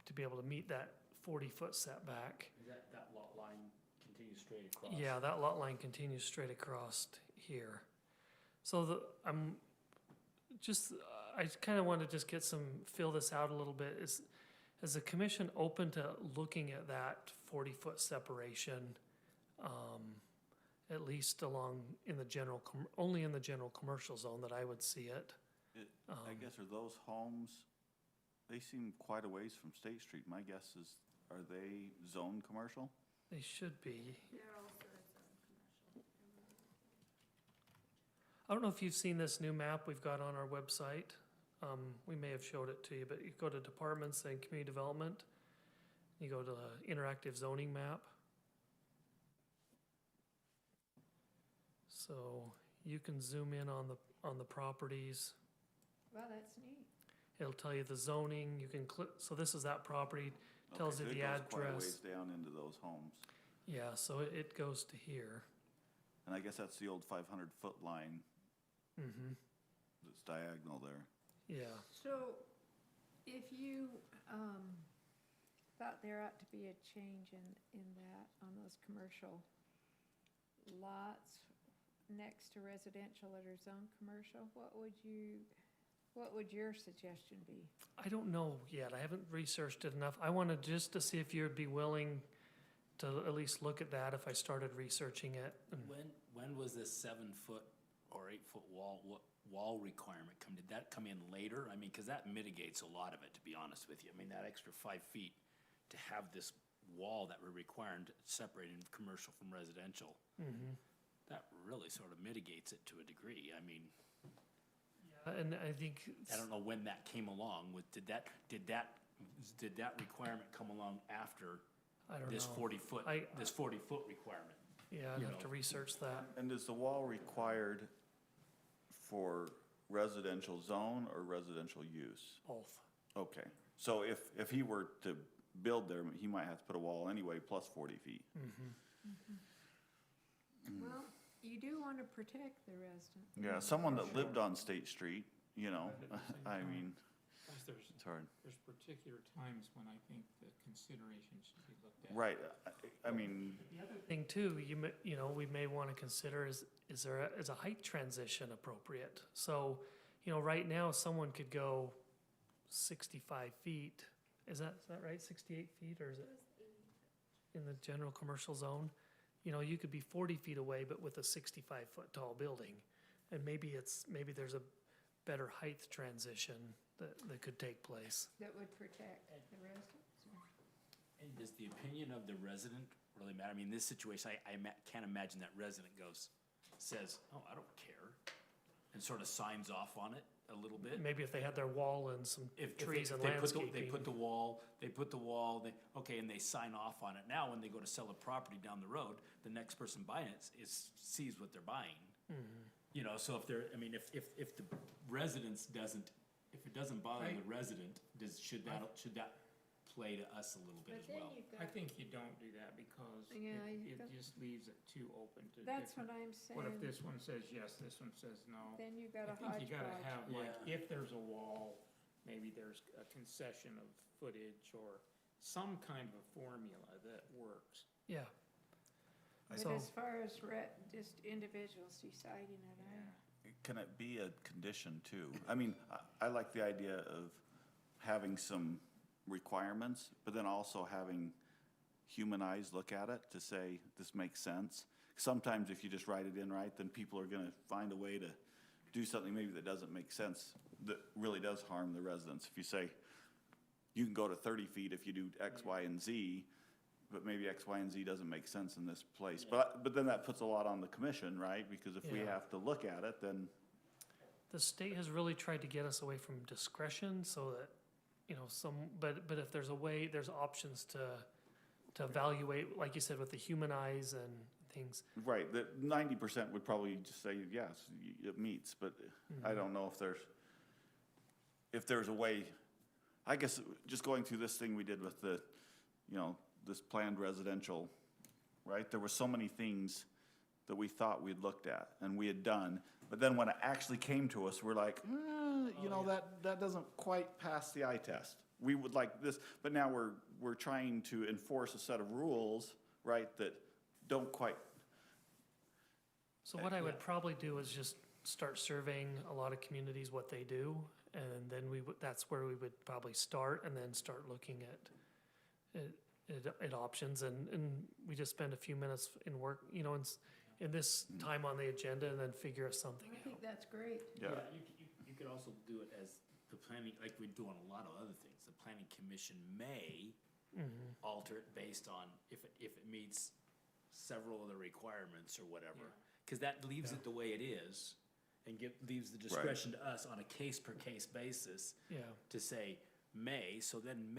[SPEAKER 6] to be able to meet that 40-foot setback.
[SPEAKER 7] That lot line continues straight across.
[SPEAKER 6] Yeah, that lot line continues straight across here. So I kind of want to just fill this out a little bit. Is the commission open to looking at that 40-foot separation, at least only in the general commercial zone that I would see it?
[SPEAKER 5] I guess are those homes, they seem quite a ways from State Street. My guess is, are they zone commercial?
[SPEAKER 6] They should be.
[SPEAKER 11] They're also zone
[SPEAKER 6] I don't know if you've seen this new map we've got on our website. We may have showed it to you, but you go to departments and community development. You go to the interactive zoning map. So you can zoom in on the properties.
[SPEAKER 1] Well, that's neat.
[SPEAKER 6] It'll tell you the zoning. You can click. So this is that property. Tells
[SPEAKER 5] Okay,
[SPEAKER 6] you
[SPEAKER 5] so
[SPEAKER 6] the
[SPEAKER 5] it goes quite a
[SPEAKER 6] address.
[SPEAKER 5] ways down into those homes.
[SPEAKER 6] Yeah. So it goes to here.
[SPEAKER 5] And I guess that's the old 500-foot line
[SPEAKER 6] Mm-hmm.
[SPEAKER 5] that's diagonal there.
[SPEAKER 6] Yeah.
[SPEAKER 1] So if you thought there ought to be a change in that on those commercial lots next to residential that are zone commercial, what would you What would your suggestion be?
[SPEAKER 6] I don't know yet. I haven't researched it enough. I wanted just to see if you'd be willing to at least look at that if I started researching it. And
[SPEAKER 7] When was this 7-foot or 8-foot wall requirement come? Did that come in later? I mean, because that mitigates a lot of it, to be honest with you. I mean, that extra 5 feet to have this wall that we're requiring separating commercial from residential, that really sort of mitigates it to a degree. I mean,
[SPEAKER 6] And I think,
[SPEAKER 7] I don't know when that came along. Did that requirement come along after
[SPEAKER 6] I don't know.
[SPEAKER 7] this 40-foot, this 40-foot requirement?
[SPEAKER 6] Yeah, I'd have to research that.
[SPEAKER 5] And is the wall required for residential zone or residential use?
[SPEAKER 6] Both.
[SPEAKER 5] Okay, so if he were to build there, he might have to put a wall anyway, plus 40 feet.
[SPEAKER 1] Well, you do want to protect the resident.
[SPEAKER 5] Yeah, someone that lived on State Street, you know, I mean, it's hard.
[SPEAKER 3] There's particular times when I think the consideration should be looked at.
[SPEAKER 5] Right, I mean,
[SPEAKER 6] The other thing too, we may want to consider is a height transition appropriate? So, right now, someone could go 65 feet. Is that right? 68 feet, or is it in the general commercial zone? You could be 40 feet away, but with a 65-foot tall building. And maybe there's a better height transition that could take place.
[SPEAKER 1] That would protect the residents?
[SPEAKER 7] And does the opinion of the resident really matter? I mean, this situation, I can't imagine that resident says, oh, I don't care, and sort of signs off on it a little bit.
[SPEAKER 6] Maybe if they had their wall and some trees and
[SPEAKER 7] They
[SPEAKER 6] landscaping.
[SPEAKER 7] put the wall, and they sign off on it. Now, when they go to sell a property down the road, the next person buying it sees what they're buying. So if the residence if it doesn't bother the resident, should that play to us a little bit as well?
[SPEAKER 3] I think you don't do that because
[SPEAKER 1] Yeah,
[SPEAKER 3] it just leaves it too open to
[SPEAKER 1] That's
[SPEAKER 3] different.
[SPEAKER 1] what I'm saying.
[SPEAKER 3] What if this one says yes, this one says no?
[SPEAKER 1] Then you got
[SPEAKER 3] I
[SPEAKER 1] a
[SPEAKER 3] think you gotta
[SPEAKER 1] hodgepodge.
[SPEAKER 3] have, like, if there's a wall, maybe there's a concession of footage or some kind of a formula that works.
[SPEAKER 6] Yeah.
[SPEAKER 1] But
[SPEAKER 6] So-
[SPEAKER 1] as far as just individuals deciding it,
[SPEAKER 5] can it be a condition too? I mean, I like the idea of having some requirements, but then also having human eyes look at it to say, this makes sense. Sometimes if you just write it in right, then people are gonna find a way to do something maybe that doesn't make sense, that really does harm the residents. If you say, you can go to 30 feet if you do X, Y, and Z, but maybe X, Y, and Z doesn't make sense in this place. But then that puts a lot on the commission, right? Because if we
[SPEAKER 6] Yeah.
[SPEAKER 5] have to look at it, then,
[SPEAKER 6] The state has really tried to get us away from discretion so that, but if there's a way, there's options to evaluate, like you said, with the human eyes and things.
[SPEAKER 5] right, that 90% would probably just say, yes, it meets, but I don't know if there's a way. I guess just going through this thing we did with the, this planned residential, right? There were so many things that we thought we'd looked at and we had done, but then when it actually came to us, we're like, that doesn't quite pass the eye test. We would like this, but now we're trying to enforce a set of rules, right, that don't quite.
[SPEAKER 6] So what I would probably do is just start surveying a lot of communities what they do, and then that's where we would probably start, and then start looking at options, and we just spend a few minutes in work, in this time on the agenda, and then figure something
[SPEAKER 1] I
[SPEAKER 6] out.
[SPEAKER 1] think that's great.
[SPEAKER 5] Yeah.
[SPEAKER 7] You could also do it as the planning, like we do on a lot of other things. The planning commission may alter it based on if it meets several of the requirements or whatever. Because that leaves it the way it is and leaves the discretion to us on a case-per-case basis
[SPEAKER 6] Yeah,
[SPEAKER 7] to say may, so then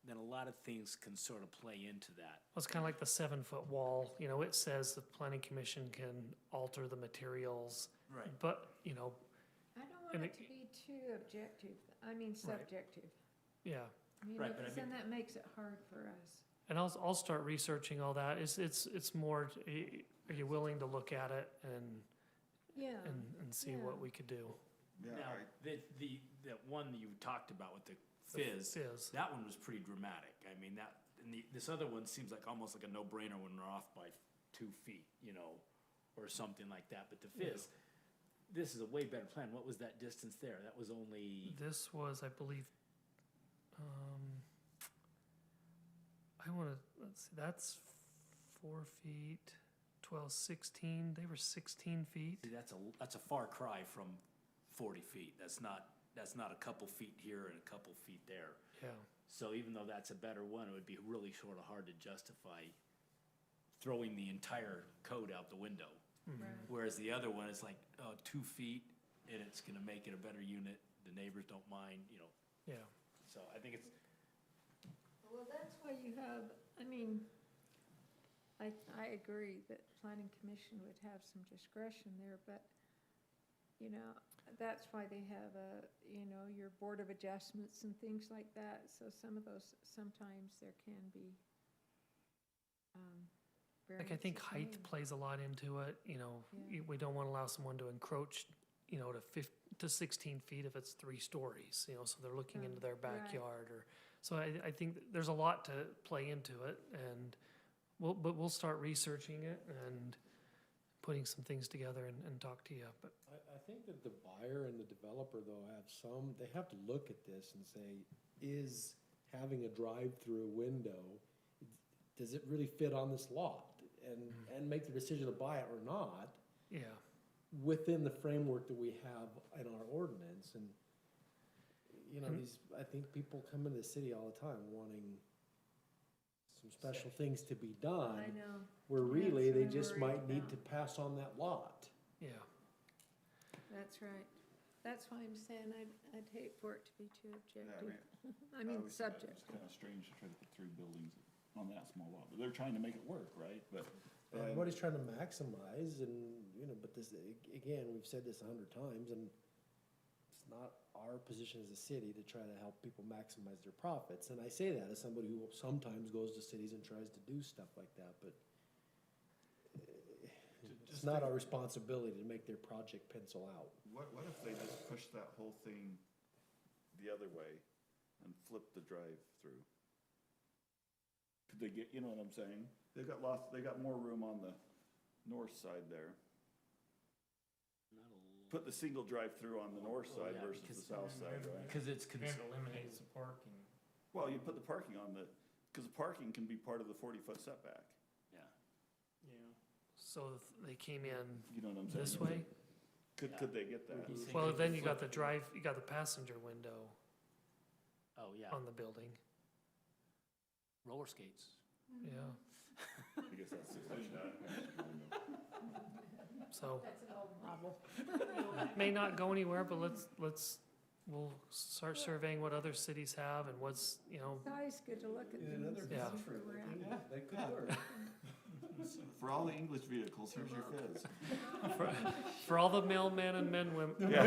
[SPEAKER 7] then a lot of things can sort of play into that.
[SPEAKER 6] well, it's kind of like the 7-foot wall, it says the planning commission can alter the materials,
[SPEAKER 7] Right.
[SPEAKER 6] but,
[SPEAKER 1] I don't want
[SPEAKER 6] And
[SPEAKER 1] it to be too subjective.
[SPEAKER 6] yeah.
[SPEAKER 7] Right, but I
[SPEAKER 1] Because then that makes it hard for us.
[SPEAKER 6] And I'll start researching all that. It's more, are you willing to look at it and see
[SPEAKER 1] Yeah.
[SPEAKER 6] what we could do?
[SPEAKER 7] Now, the one that you talked about with the fizz, that one was pretty dramatic. I mean, this other one seems like almost like a no-brainer when we're off by 2 feet, or something like that. But the fizz, this is a way better plan. What was that distance there? That was only,
[SPEAKER 6] This was, I believe, I wanna, let's see, that's 4 feet, 12, 16, they were 16 feet.
[SPEAKER 7] see, that's a far cry from 40 feet. That's not a couple feet here and a couple feet there.
[SPEAKER 6] Yeah,
[SPEAKER 7] So even though that's a better one, it would be really sort of hard to justify throwing the entire code out the window. Whereas the other one is like, 2 feet, and it's gonna make it a better unit, the neighbors don't mind, you know,
[SPEAKER 6] yeah.
[SPEAKER 7] so I think it's,
[SPEAKER 1] Well, that's why you have, I mean, I agree that planning commission would have some discretion there, but, you know, that's why they have your board of adjustments and things like that. So some of those, sometimes there can be,
[SPEAKER 6] Like, I think
[SPEAKER 1] variances
[SPEAKER 6] height
[SPEAKER 1] made.
[SPEAKER 6] plays a lot into it, you know,
[SPEAKER 1] Yeah.
[SPEAKER 6] we don't wanna allow someone to encroach, you know, to 16 feet if it's 3 stories, you know, so they're looking into their
[SPEAKER 1] Right.
[SPEAKER 6] backyard or, so I think there's a lot to play into it, and we'll start researching it and putting some things together and talk to you, but,
[SPEAKER 2] I think that the buyer and the developer though they have to look at this and say, is having a drive-through window, does it really fit on this lot? And make the decision to buy it or not
[SPEAKER 6] yeah.
[SPEAKER 2] within the framework that we have in our ordinance. And, you know,
[SPEAKER 6] And-
[SPEAKER 2] I think people come into the city all the time wanting some special things to be done.
[SPEAKER 1] I know,
[SPEAKER 2] Where
[SPEAKER 1] That's
[SPEAKER 2] really,
[SPEAKER 1] what
[SPEAKER 2] they
[SPEAKER 1] I'm
[SPEAKER 2] just
[SPEAKER 1] worried
[SPEAKER 2] might need
[SPEAKER 1] about.
[SPEAKER 2] to pass on that lot.
[SPEAKER 6] Yeah,
[SPEAKER 1] that's right. That's why I'm saying I'd hate for it to be too objective. I
[SPEAKER 5] I
[SPEAKER 1] mean,
[SPEAKER 5] always thought
[SPEAKER 1] subject.
[SPEAKER 5] It's kind of strange to try to put 3 buildings on that small lot, but they're trying to make it work, right? But
[SPEAKER 2] Everybody's trying to maximize and, you know, but this, again, we've said this 100 times, and it's not our position as a city to try to help people maximize their profits. And I say that as somebody who sometimes goes to cities and tries to do stuff like that, but it's not our responsibility to make their project pencil out.
[SPEAKER 5] what if they just push that whole thing the other way and flip the drive-through? Could they get, you know what I'm saying? They got more room on the north side there.
[SPEAKER 7] not a,
[SPEAKER 5] Put the single drive-through on the north
[SPEAKER 7] Oh,
[SPEAKER 5] side
[SPEAKER 7] yeah,
[SPEAKER 5] versus
[SPEAKER 7] because-
[SPEAKER 5] the south side, right?
[SPEAKER 7] because it's,
[SPEAKER 3] Then it eliminates the parking.
[SPEAKER 5] Well, you put the parking on because the parking can be part of the 40-foot setback.
[SPEAKER 7] yeah.
[SPEAKER 3] Yeah.
[SPEAKER 6] so if they came in
[SPEAKER 5] You know what I'm saying?
[SPEAKER 6] this way,
[SPEAKER 5] Could they get that?
[SPEAKER 7] He's
[SPEAKER 6] well,
[SPEAKER 7] thinking
[SPEAKER 6] then
[SPEAKER 7] of
[SPEAKER 6] you got
[SPEAKER 7] flip-
[SPEAKER 6] you got the passenger window
[SPEAKER 7] Oh, yeah,
[SPEAKER 6] on the building,
[SPEAKER 7] roller skates.
[SPEAKER 6] yeah,
[SPEAKER 5] I guess that's the
[SPEAKER 6] so.
[SPEAKER 1] That's an old model.
[SPEAKER 6] May not go anywhere, but we'll start surveying what other cities have and what's, you know,
[SPEAKER 1] It's always good to look at
[SPEAKER 2] In
[SPEAKER 1] things.
[SPEAKER 2] another
[SPEAKER 1] and
[SPEAKER 6] Yeah.
[SPEAKER 1] see
[SPEAKER 2] country,
[SPEAKER 1] where we're
[SPEAKER 2] I
[SPEAKER 1] at.
[SPEAKER 2] think that could work.
[SPEAKER 5] For all the English vehicles, here's your fizz.
[SPEAKER 6] for all the mailmen and women.
[SPEAKER 5] Yeah.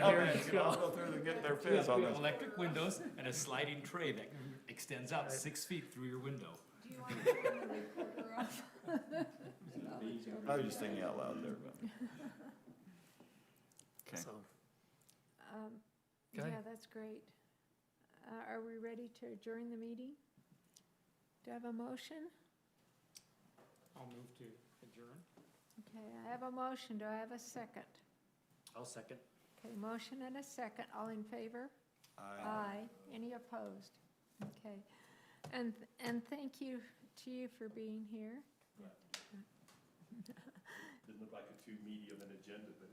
[SPEAKER 6] Here you
[SPEAKER 5] You
[SPEAKER 6] go.
[SPEAKER 5] know, go through and get their fizz on this.
[SPEAKER 7] Electric windows and a sliding tray that extends out
[SPEAKER 6] Right.
[SPEAKER 7] 6 feet through your window.
[SPEAKER 1] Do you want to turn the recorder off?
[SPEAKER 5] I was just thinking out loud there, but. Okay.
[SPEAKER 6] So,
[SPEAKER 1] Yeah,
[SPEAKER 6] Okay.
[SPEAKER 1] that's great. Are we ready to adjourn the meeting? Do I have a motion?
[SPEAKER 3] I'll move to adjourn.
[SPEAKER 1] Okay, I have a motion. Do I have a second?
[SPEAKER 7] I'll second.
[SPEAKER 1] Okay, motion and a second. All in favor? Aye. Any opposed? Okay. And thank you to you for being here.
[SPEAKER 13] Didn't look like a too meaty of an agenda, but